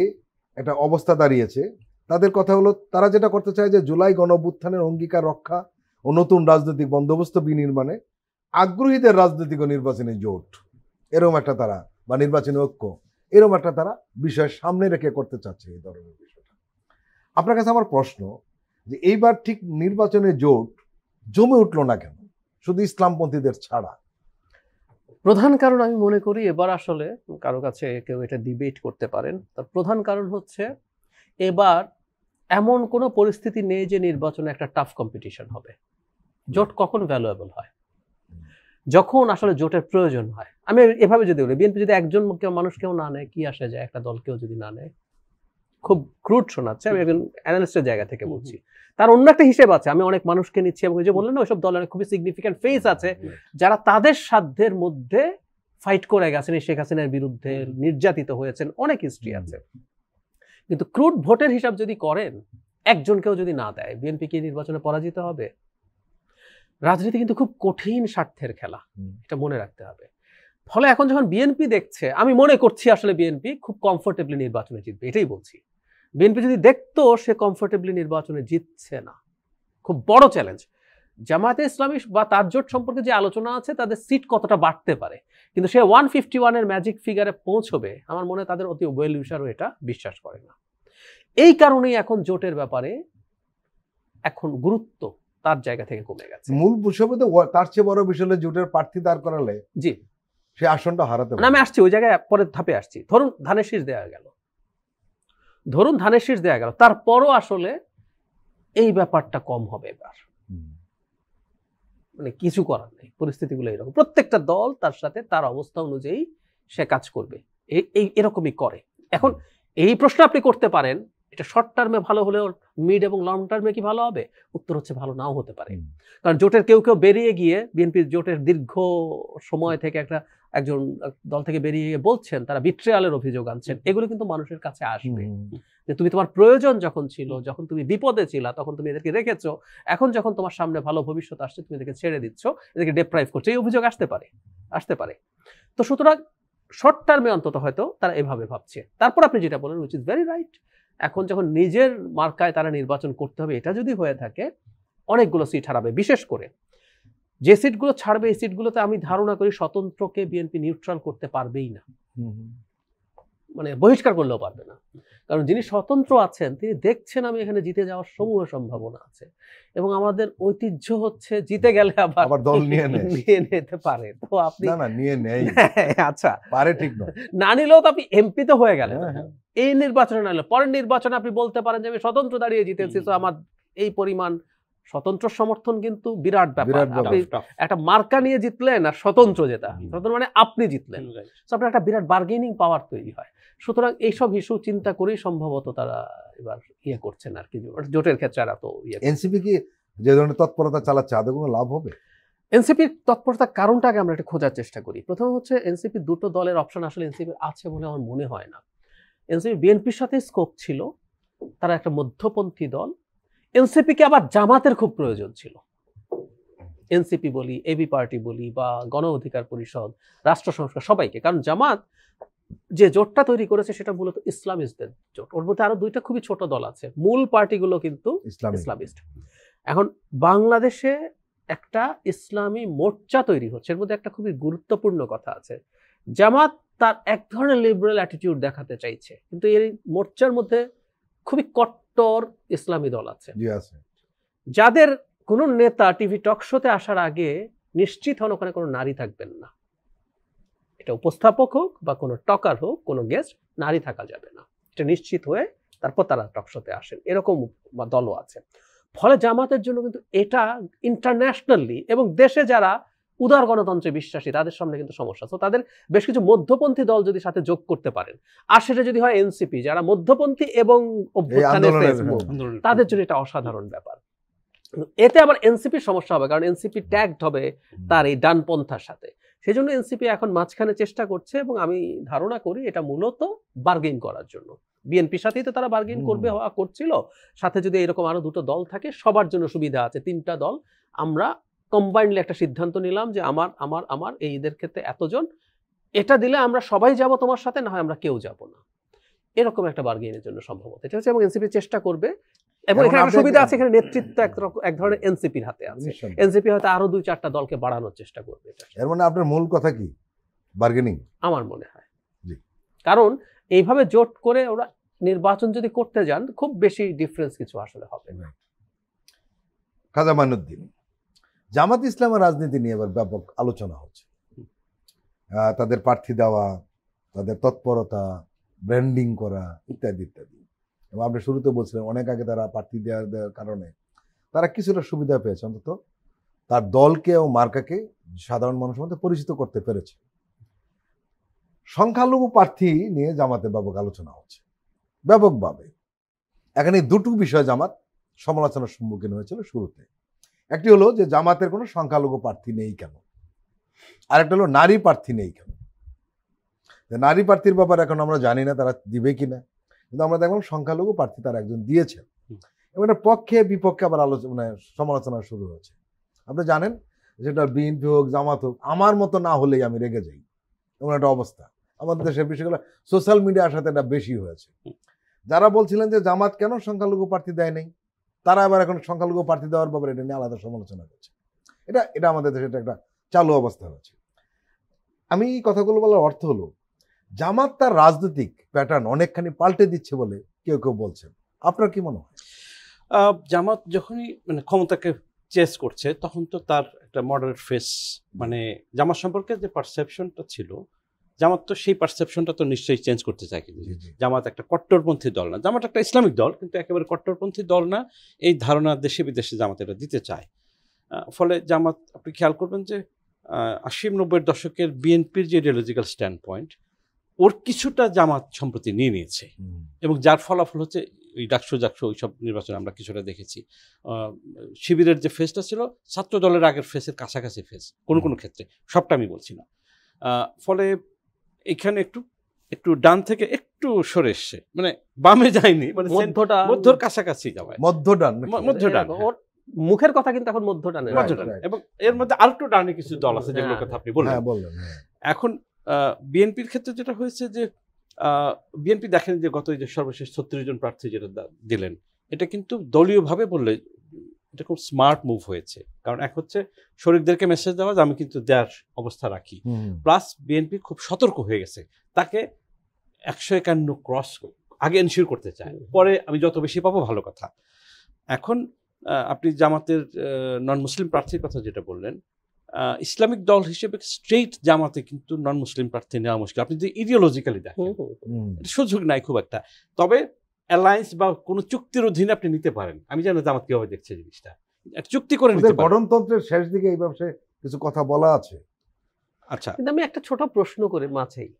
A: একটা অবস্থা দাঁড়িয়েছে, তাদের কথা হলো তারা যেটা করতে চায় যে জুলাই গণঅভ্যুত্থানের অঙ্গীকার রক্ষা ও নতুন রাজনৈতিক বন্দোবস্ত বিনির্মাণে আগ্রহীদের রাজনৈতিক ও নির্বাচনী জোট, এরকম একটা তারা বা নির্বাচনী ঐক্য, এরকম একটা তারা বিষয় সামনে রেখে করতে চাচ্ছে এই ধরনের বিষয়টা। আপনার কাছে আমার প্রশ্ন যে এইবার ঠিক নির্বাচনে জোট জমে উঠলো না কেন, শুধু ইসলামপন্থীদের ছাড়া?
B: প্রধান কারণ আমি মনে করি, এবার আসলে কারো কাছে কেউ এটা ডিবেট করতে পারেন, তার প্রধান কারণ হচ্ছে এবার এমন কোনো পরিস্থিতি নেই যে নির্বাচনে একটা টাফ কম্পিটিশন হবে। জোট কখন ভ্যালুয়েবল হয়? যখন আসলে জোটের প্রয়োজন হয়। আমি এভাবে যদি বলি, বিএনপি যদি একজন মানুষকেও না নেয়, কি আসে যায় একটা দলকেও যদি না নেয়? খুব ক্রুড শোনাচ্ছে, আমি একজন অ্যানালিস্টের জায়গা থেকে বলছি। তার অন্য একটা হিসেব আছে, আমি অনেক মানুষকে নিচ্ছি এবং যে বললেন না ওইসব দলের খুবই সিগনিফিক্যান্ট ফেস আছে যারা তাদের সাধ্যের মধ্যে ফাইট করে গেছেন, শেখ হাসিনার বিরুদ্ধে নির্যাতিত হয়েছেন, অনেক হিস্ট্রি আছে। কিন্তু ক্রুড ভোটের হিসাব যদি করেন, একজনকেও যদি না দেয়, বিএনপি কি নির্বাচনে পরাজিত হবে? রাজনীতি কিন্তু খুব কঠিন স্বার্থের খেলা, এটা মনে রাখতে হবে। ফলে এখন যখন বিএনপি দেখছে, আমি মনে করছি আসলে বিএনপি খুব কমফোর্টেবলি নির্বাচনে জিতবে, এটাই বলছি। বিএনপি যদি দেখতো সে কমফোর্টেবলি নির্বাচনে জিতছে না, খুব বড় চ্যালেঞ্জ। জামায়াতে ইসলামী বা তার জোট সম্পর্কে যে আলোচনা আছে, তাদের সিট কতটা বাড়তে পারে, কিন্তু সে 151-এর ম্যাজিক ফিগারে পৌঁছবে, আমার মনে হয় তাদের অতি ওয়েল উইশারও এটা বিশ্বাস করে না। এই কারণেই এখন জোটের ব্যাপারে এখন গুরুত্ব তার জায়গা থেকে কমে গেছে।
A: মূল বিষয় তার চেয়ে বড় বিষয় হলো জোটের প্রার্থী দাঁড় করালে
B: জি
A: সে আসনটা হারাতে পারে।
B: আমি আসছি ওই জায়গায়, পরের ধাপে আসছি। ধরুন ধানের শীষ দেওয়া গেল, তারপরও আসলে এই ব্যাপারটা কম হবে এবার। মানে কিছু করার নেই, পরিস্থিতিগুলো এরকম। প্রত্যেকটা দল তার সাথে তার অবস্থা অনুযায়ী সে কাজ করবে, এরকমই করে। এখন এই প্রশ্ন আপনি করতে পারেন, এটা শর্ট টার্মে ভালো হলেও মিড এবং লং টার্মে কি ভালো হবে? উত্তর হচ্ছে ভালো নাও হতে পারে। কারণ জোটের কেউ বেরিয়ে গিয়ে, বিএনপির জোটের দীর্ঘ সময় থেকে একজন দল থেকে বেরিয়ে গিয়ে বলছেন তারা বিট্রিয়ালের অভিযোগ আনছেন, এগুলো কিন্তু মানুষের কাছে আসবে যে তুমি তোমার প্রয়োজন যখন ছিল, যখন তুমি বিপদে ছিলা, তখন তুমি এদেরকে রেখেছো, এখন যখন তোমার সামনে ভালো ভবিষ্যৎ আসছে তুমি এদেরকে ছেড়ে দিচ্ছ, এদেরকে ডেপ্রাইভ করছো, এই অভিযোগ আসতে পারে। তো সুতরাং শর্ট টার্মে অন্তত হয়তো তারা এভাবে ভাবছে। তারপর আপনি যেটা বলেন, উইচ ইজ ভেরি রাইট, এখন যখন নিজের মার্কায় তারা নির্বাচন করতে হবে, এটা যদি হয়ে থাকে অনেকগুলো সিট হারাবে। বিশেষ করে যে সিটগুলো ছাড়বে, এই সিটগুলোতে আমি ধারণা করি স্বতন্ত্রকে বিএনপি নিউট্রাল করতে পারবেই না, মানে বহিষ্কার করলেও পারবে না। কারণ যিনি স্বতন্ত্র আছেন তিনি দেখছেন আমি এখানে জিতে যাওয়ার সমূহ সম্ভাবনা আছে, এবং আমাদের ঐতিহ্য হচ্ছে জিতে গেলে আবার
A: দল নিয়ে
B: নিতে পারে। তো আপনি
A: নিয়ে নেই,
B: আচ্ছা
A: পারে, ঠিক নয়,
B: না নিলেও তো আপনি এমপি তো হয়ে গেলেন। এই নির্বাচনে না নিলে পরের নির্বাচনে আপনি বলতে পারেন যে আমি স্বতন্ত্র দাঁড়িয়ে জিতেছি, তো আমার এই পরিমাণ স্বতন্ত্র সমর্থন কিন্তু বিরাট ব্যাপার। আপনি একটা মার্কা নিয়ে জিতলেন আর স্বতন্ত্র জেতা, মানে আপনি জিতলেন, আপনার একটা বিরাট বার্গেনিং পাওয়ার তৈরি হয়। সুতরাং এইসব ইস্যু চিন্তা করেই সম্ভবত তারা এবার করছেন আর কি, জোটের ক্ষেত্রে। আর তো
A: এনসিপি কি যে ধরনের তৎপরতা চালাচ্ছে, আদৌ কোনো লাভ হবে?
B: এনসিপির তৎপরতার কারণটাকে আমরা একটু খোঁজার চেষ্টা করি। প্রথম হচ্ছে এনসিপি দুটো দলের অপশন আসলে এনসিপির আছে বলে আমার মনে হয় না। এনসিপি বিএনপির সাথে স্কোপ ছিল, তারা একটা মধ্যপন্থী দল। এনসিপিকে আবার জামাতের খুব প্রয়োজন ছিল। এনসিপি বলি, এবি পার্টি বলি, বা গণ অধিকার পরিষদ, রাষ্ট্র সংস্কার, সবাইকে। কারণ জামাত যে জোটটা তৈরি করেছে সেটা মূলত ইসলামিস্টদের জোট। ওর মধ্যে আরো দুইটা খুবই ছোট দল আছে, মূল পার্টিগুলো কিন্তু ইসলামিস্ট। এখন বাংলাদেশে একটা ইসলামী মোর্চা তৈরি হচ্ছে, এর মধ্যে একটা খুবই গুরুত্বপূর্ণ কথা আছে। জামাত তার এক ধরনের লিবারেল অ্যাটিটিউড দেখাতে চাইছে, কিন্তু এই মোর্চার মধ্যে খুবই কট্টর ইসলামী দল আছে, যাদের কোনো নেতা টিভি টক শোতে আসার আগে নিশ্চিত হন ওখানে কোনো নারী থাকবেন না। এটা উপস্থাপক হোক বা কোনো টকার হোক, কোনো গেস্ট, নারী থাকা যাবে না, এটা নিশ্চিত হয়ে তারপর তারা টক শোতে আসেন, এরকম দলও আছে। ফলে জামাতের জন্য কিন্তু এটা ইন্টারন্যাশনালি এবং দেশে যারা উদার গণতন্ত্রে বিশ্বাসী, তাদের সামনে কিন্তু সমস্যা। তো তাদের বেশ কিছু মধ্যপন্থী দল যদি সাথে যোগ করতে পারেন, আর সেটা যদি হয় এনসিপি, যারা মধ্যপন্থী এবং অভ্যুত্থানের ফেস মুভ, তাদের জন্য এটা অসাধারণ ব্যাপার। এতে আবার এনসিপির সমস্যা হবে, কারণ এনসিপি ট্যাগড হবে তার এই ডানপন্থার সাথে। সেই জন্য এনসিপি এখন মাঝখানে চেষ্টা করছে, এবং আমি ধারণা করি এটা মূলত বার্গেইন করার জন্য। বিএনপির সাথেই তো তারা বার্গেইন করবে করছিল, সাথে যদি এরকম আরো দুটো দল থাকে সবার জন্য সুবিধা আছে। 3টা দল আমরা কম্বাইন্ডলি একটা সিদ্ধান্ত নিলাম যে আমার আমার আমার এই ঈদের ক্ষেত্রে এতজন, এটা দিলে আমরা সবাই যাব তোমার সাথে, না হয় আমরা কেউ যাব না। এরকম একটা বার্গেইনের জন্য সম্ভবত এটা হচ্ছে, এবং এনসিপি চেষ্টা করবে। এবং এখানে একটা সুবিধা আছে, এখানে নেতৃত্ব এক ধরনের এনসিপির হাতে আছে। এনসিপি হয়তো আরো 2-4টা দলকে বাড়ানোর চেষ্টা করবে।
A: এর মানে আপনার মূল কথা কি? বার্গেনিং আমার
B: মনে হয়। কারণ এইভাবে জোট করে ওরা নির্বাচন যদি করতে যান, খুব বেশি ডিফারেন্স কিছু আসলে হবে না।
A: খাজা মাইনুদ্দিন, জামাত ইসলামের রাজনীতি নিয়ে এবার ব্যাপক আলোচনা হচ্ছে। তাদের প্রার্থী দেওয়া, তাদের তৎপরতা, ব্র্যান্ডিং করা ইত্যাদি ইত্যাদি। এবং আপনি শুরুতে বলছিলেন অনেক আগে তারা প্রার্থী দেওয়ার কারণে তারা কিছুটা সুবিধা পেয়েছে, অন্তত তার দলকে ও মার্কাকে সাধারণ মানুষের মধ্যে পরিচিত করতে পেরেছে। সংখ্যালঘু প্রার্থী নিয়ে জামাতে ব্যাপক আলোচনা হচ্ছে ব্যাপকভাবে। এখানে দুটো বিষয় জামাত সমালোচনার সম্মুখীন হয়েছিল শুরুতে। একটি হলো যে জামাতের কোনো সংখ্যালঘু প্রার্থী নেই কেন, আরেকটা হলো নারী প্রার্থী নেই কেন। নারী প্রার্থীর ব্যাপারে এখন আমরা জানি না তারা দিবে কিনা, কিন্তু আমরা দেখলাম সংখ্যালঘু প্রার্থী তারা একজন দিয়েছেন, এবং এটা পক্ষে বিপক্ষে আবার আলোচনা সমালোচনা শুরু হয়েছে। আপনি জানেন যেটা বিএনপি হোক জামাত হোক, আমার মতো না হলেই আমি রেগে যাই, এমন একটা অবস্থা আমাদের দেশের বিষয়গুলো সোশ্যাল মিডিয়ার সাথে এটা বেশি হয়েছে। যারা বলছিলেন যে জামাত কেন সংখ্যালঘু প্রার্থী দেয় নাই, তারা আবার এখন সংখ্যালঘু প্রার্থী দেওয়ার ব্যাপারে এটা নিয়ে আলাদা সমালোচনা করছে। এটা আমাদের দেশে একটা চালু অবস্থা হয়েছে। আমি এই কথাগুলো বলার অর্থ হলো জামাত তার রাজনৈতিক প্যাটার্ন অনেকখানি পাল্টে দিচ্ছে বলে কেউ কেউ বলছেন। আপনার কি মনে হয়?
C: জামাত যখনই মানে ক্ষমতাকে চেস করছে, তখন তো তার একটা মডারেট ফেস, মানে জামাত সম্পর্কে যে পারসেপশনটা ছিল, জামাত তো সেই পারসেপশনটা তো নিশ্চয়ই চেঞ্জ করতে চায়। কিন্তু জামাত একটা কট্টরপন্থী দল না, জামাত একটা ইসলামিক দল, কিন্তু একেবারে কট্টরপন্থী দল না, এই ধারণা দেশে বিদেশে জামাত এটা দিতে চায়। ফলে জামাত, আপনি খেয়াল করবেন যে 80-90-এর দশকের বিএনপির যে ইডিওলজিক্যাল স্ট্যান্ড পয়েন্ট, ওর কিছুটা জামাত সম্প্রতি নিয়ে নিয়েছে, এবং যার ফলাফল হচ্ছে ওই ডাকসু ওইসব নির্বাচনে আমরা কিছুটা দেখেছি। শিবিরের যে ফেসটা ছিল ছাত্র দলের আগের ফেসের কাছাকাছি ফেস কোনো কোনো ক্ষেত্রে, সবটা আমি বলছি না। ফলে এখানে একটু ডান থেকে একটু সরে এসছে, মানে বামে যায়নি, মানে মধ্যর কাছাকাছি যাওয়ায় মধ্য ডান।
B: ওর মুখের কথা কিন্তু এখন মধ্য ডানে,
C: এবং এর মধ্যে আর একটু ডানে কিছু দল আছে যেগুলোর কথা আপনি বললেন। এখন বিএনপির ক্ষেত্রে যেটা হয়েছে যে বিএনপি দেখেন যে গত যে সর্বশেষ 36 জন প্রার্থী যেটা দিলেন, এটা কিন্তু দলীয়ভাবে বললে এটা খুব স্মার্ট মুভ হয়েছে। কারণ এক হচ্ছে শরীরদেরকে মেসেজ দেওয়া যে আমি কিন্তু দেওয়ার অবস্থা রাখি, প্লাস বিএনপি খুব সতর্ক হয়ে গেছে, তাকে 151 ক্রস আগে এনশিওর করতে চায়, পরে আমি যত বেশি পাবো ভালো কথা। এখন আপনি জামাতের নন মুসলিম প্রার্থীর কথা যেটা বললেন, ইসলামিক দল হিসেবে স্ট্রেইট জামাতে কিন্তু নন মুসলিম প্রার্থী নেওয়া মুশকিল। আপনি যদি ইডিওলজিক্যালি দেখেন সুযোগ নাই খুব একটা, তবে অ্যালায়েন্স বা কোনো চুক্তির অধীনে আপনি নিতে পারেন। আমি জানি জামাত কিভাবে দেখছে জিনিসটা, চুক্তি করে নিতে পারেন।
A: গঠনতন্ত্রের শেষ দিকে এই ব্যবসায় কিছু কথা বলা আছে।
B: আচ্ছা, কিন্তু আমি একটা ছোট প্রশ্ন করে মাঝেই,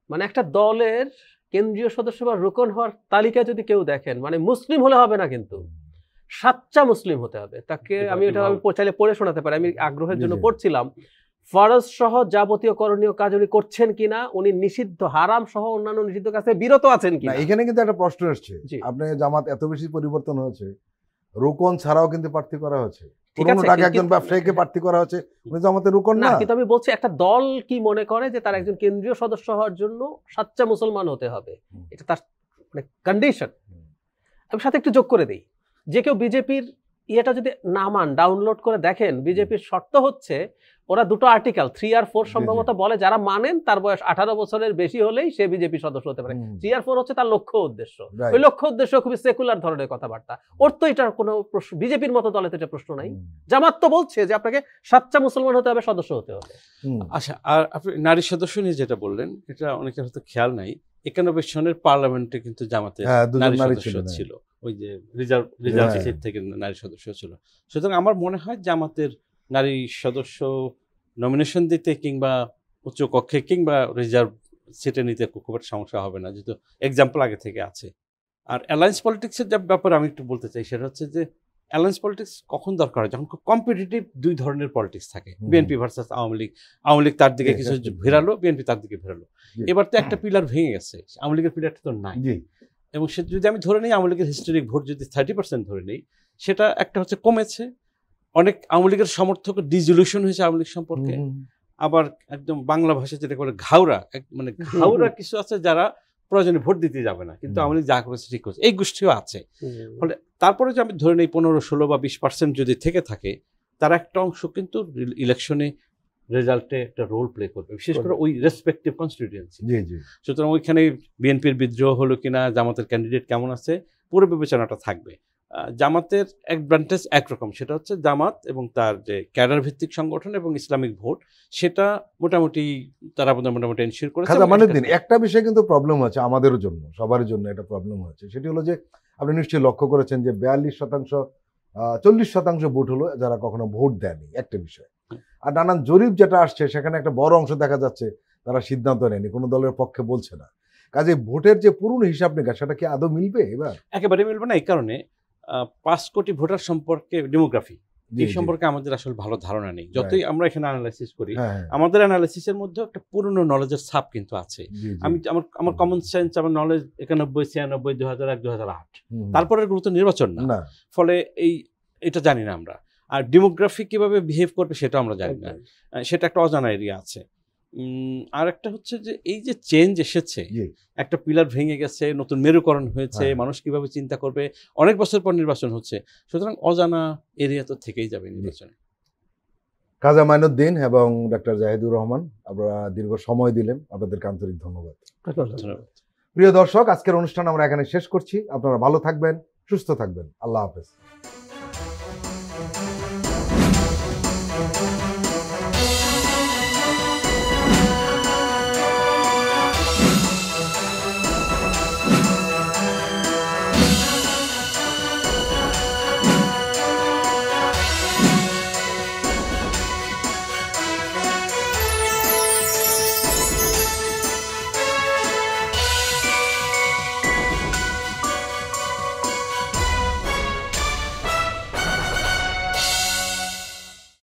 B: মানে একটা দলের কেন্দ্রীয় সদস্য বা রোকন হওয়ার তালিকা যদি কেউ দেখেন, মানে মুসলিম হলে হবে না, কিন্তু সাচ্চা মুসলিম হতে হবে তাকে। আমি এটা চাইলে পড়ে শোনাতে পারি, আমি আগ্রহের জন্য পড়ছিলাম। ফরজ সহ যাবতীয় করণীয় কাজ উনি করছেন কিনা, উনি নিষিদ্ধ হারাম সহ অন্যান্য নিষিদ্ধ কাজে বিরত আছেন কিনা।
A: এখানে কিন্তু একটা প্রশ্ন এসছে, আপনি জামাত এত বেশি পরিবর্তন হয়েছে, রোকন ছাড়াও কিন্তু প্রার্থী করা হয়েছে, একজন ব্যবসায়ীকে প্রার্থী করা হচ্ছে, উনি জামাতের রোকন না।
B: কিন্তু আমি বলছি একটা দল কি মনে করে যে তার একজন কেন্দ্রীয় সদস্য হওয়ার জন্য সাচ্চা মুসলমান হতে হবে, এটা তার মানে কন্ডিশন। আমি সাথে একটু যোগ করে দিই, যে কেউ বিজেপির ইয়েটা যদি নামান ডাউনলোড করে দেখেন, বিজেপির শর্ত হচ্ছে ওরা দুটো আর্টিকেল 3 আর 4 সম্ভবত বলে, যারা মানেন তার বয়স 18 বছরের বেশি হলেই সে বিজেপি সদস্য হতে পারে। 3 আর 4 হচ্ছে তার লক্ষ্য উদ্দেশ্য। ওই লক্ষ্য উদ্দেশ্য খুবই সেকুলার ধরনের কথাবার্তা। ওর তো এটার কোনো প্রশ্ন, বিজেপির মতো দলে তো এটা প্রশ্ন নাই। জামাত তো বলছে যে আপনাকে সাচ্চা মুসলমান হতে হবে, সদস্য হতে হবে।
C: আচ্ছা, আর আপনি নারী সদস্য নিয়ে যেটা বললেন, এটা অনেকের হয়তো খেয়াল নাই, 91 সনের পার্লামেন্টে কিন্তু জামাতে নারী সদস্য ছিল, ওই যে রিজার্ভ সিট থেকে নারী সদস্য ছিল। সুতরাং আমার মনে হয় জামাতের নারী সদস্য নমিনেশন দিতে কিংবা উচ্চ কক্ষে কিংবা রিজার্ভ সিটে নিতে খুব একটা সমস্যা হবে না, যেহেতু এক্সাম্পল আগে থেকে আছে। আর অ্যালায়েন্স পলিটিক্সের যে ব্যাপারে আমি একটু বলতে চাই, সেটা হচ্ছে যে অ্যালায়েন্স পলিটিক্স কখন দরকার হয়, যখন খুব কম্পিটিটিভ দুই ধরনের পলিটিক্স থাকে, বিএনপি ভার্সাস আওয়ামী লীগ, আওয়ামী লীগ তার দিকে কিছু ভিড়ালো, বিএনপি তার দিকে ভিড়ালো। এবার তো একটা পিলার ভেঙে গেছে, আওয়ামী লীগের পিলারটা তো নাই। এবং সে যদি আমি ধরে নিই আওয়ামী লীগের হিস্টোরিক ভোট যদি 30% ধরে নিই, সেটা একটা হচ্ছে কমেছে, অনেক আওয়ামী লীগের সমর্থক ডিজলিউশন হয়েছে আওয়ামী লীগ সম্পর্কে। আবার একদম বাংলা ভাষায় যেটা করে ঘাওড়া, মানে ঘাওড়া কিছু আছে যারা প্রয়োজনে ভোট দিতে যাবে না, কিন্তু আওয়ামী লীগ যা করেছে ঠিক করেছে, এই গোষ্ঠীও আছে। ফলে তারপরে যে আমি ধরে নিই 15, 16 বা 20% যদি থেকে থাকে, তার একটা অংশ কিন্তু ইলেকশনে রেজাল্টে একটা রোল প্লে করবে, বিশেষ করে ওই রেসপেক্টিভ কনস্টিটিউয়েন্সি। সুতরাং ওইখানে বিএনপির বিদ্রোহ হলো কিনা, জামাতের ক্যান্ডিডেট কেমন আছে, পুরো বিবেচনাটা থাকবে। জামাতের অ্যাডভান্টেজ একরকম, সেটা হচ্ছে জামাত এবং তার যে ক্যাডার ভিত্তিক সংগঠন এবং ইসলামিক ভোট, সেটা মোটামুটি তারা মোটামুটি এনশিওর করেছে।
A: একটা বিষয় কিন্তু প্রবলেম হচ্ছে আমাদের জন্য, সবার জন্য এটা প্রবলেম হচ্ছে, সেটি হলো যে আপনি নিশ্চয়ই লক্ষ্য করেছেন যে 42%, 40% ভোট হলো যারা কখনো ভোট দেয়নি, একটা বিষয়। আর নানান জরিপ যেটা আসছে সেখানে একটা বড় অংশ দেখা যাচ্ছে তারা সিদ্ধান্ত নেয়নি, কোনো দলের পক্ষে বলছে না। কাজে ভোটের যে পুরনো হিসাব নিকাশ, সেটা কি আদৌ মিলবে এবার?
C: একেবারে মিলবে না। এই কারণে 5 কোটি ভোটার সম্পর্কে ডেমোগ্রাফি, এই সম্পর্কে আমাদের আসলে ভালো ধারণা নেই। যতই আমরা এখানে অ্যানালাইসিস করি, আমাদের অ্যানালাইসিসের মধ্যে একটা পুরনো নলেজের ছাপ কিন্তু আছে। আমার কমন সেন্স, আমার নলেজ 91, 96, 2001, 2008, তারপরের গুরুত্ব নির্বাচন না, ফলে এটা জানি না আমরা। আর ডেমোগ্রাফি কিভাবে বিহেভ করবে সেটা আমরা জানি না, সেটা একটা অজানা এরিয়া আছে। আর একটা হচ্ছে যে এই যে চেঞ্জ এসেছে, একটা পিলার ভেঙে গেছে, নতুন মেরুকরণ হয়েছে, মানুষ কিভাবে চিন্তা করবে, অনেক বছর পর নির্বাচন হচ্ছে, সুতরাং অজানা এরিয়া তো থেকেই যাবে নির্বাচনে।
A: কাজী মাইনুদ্দিন এবং ডক্টর জাহিদুর রহমান, আপনারা দীর্ঘ সময় দিলেন, আপনাদেরকে আন্তরিক ধন্যবাদ।
C: ধন্যবাদ।
A: প্রিয় দর্শক, আজকের অনুষ্ঠান আমরা এখানে শেষ করছি। আপনারা ভালো থাকবেন, সুস্থ থাকবেন। আল্লাহ হাফেজ।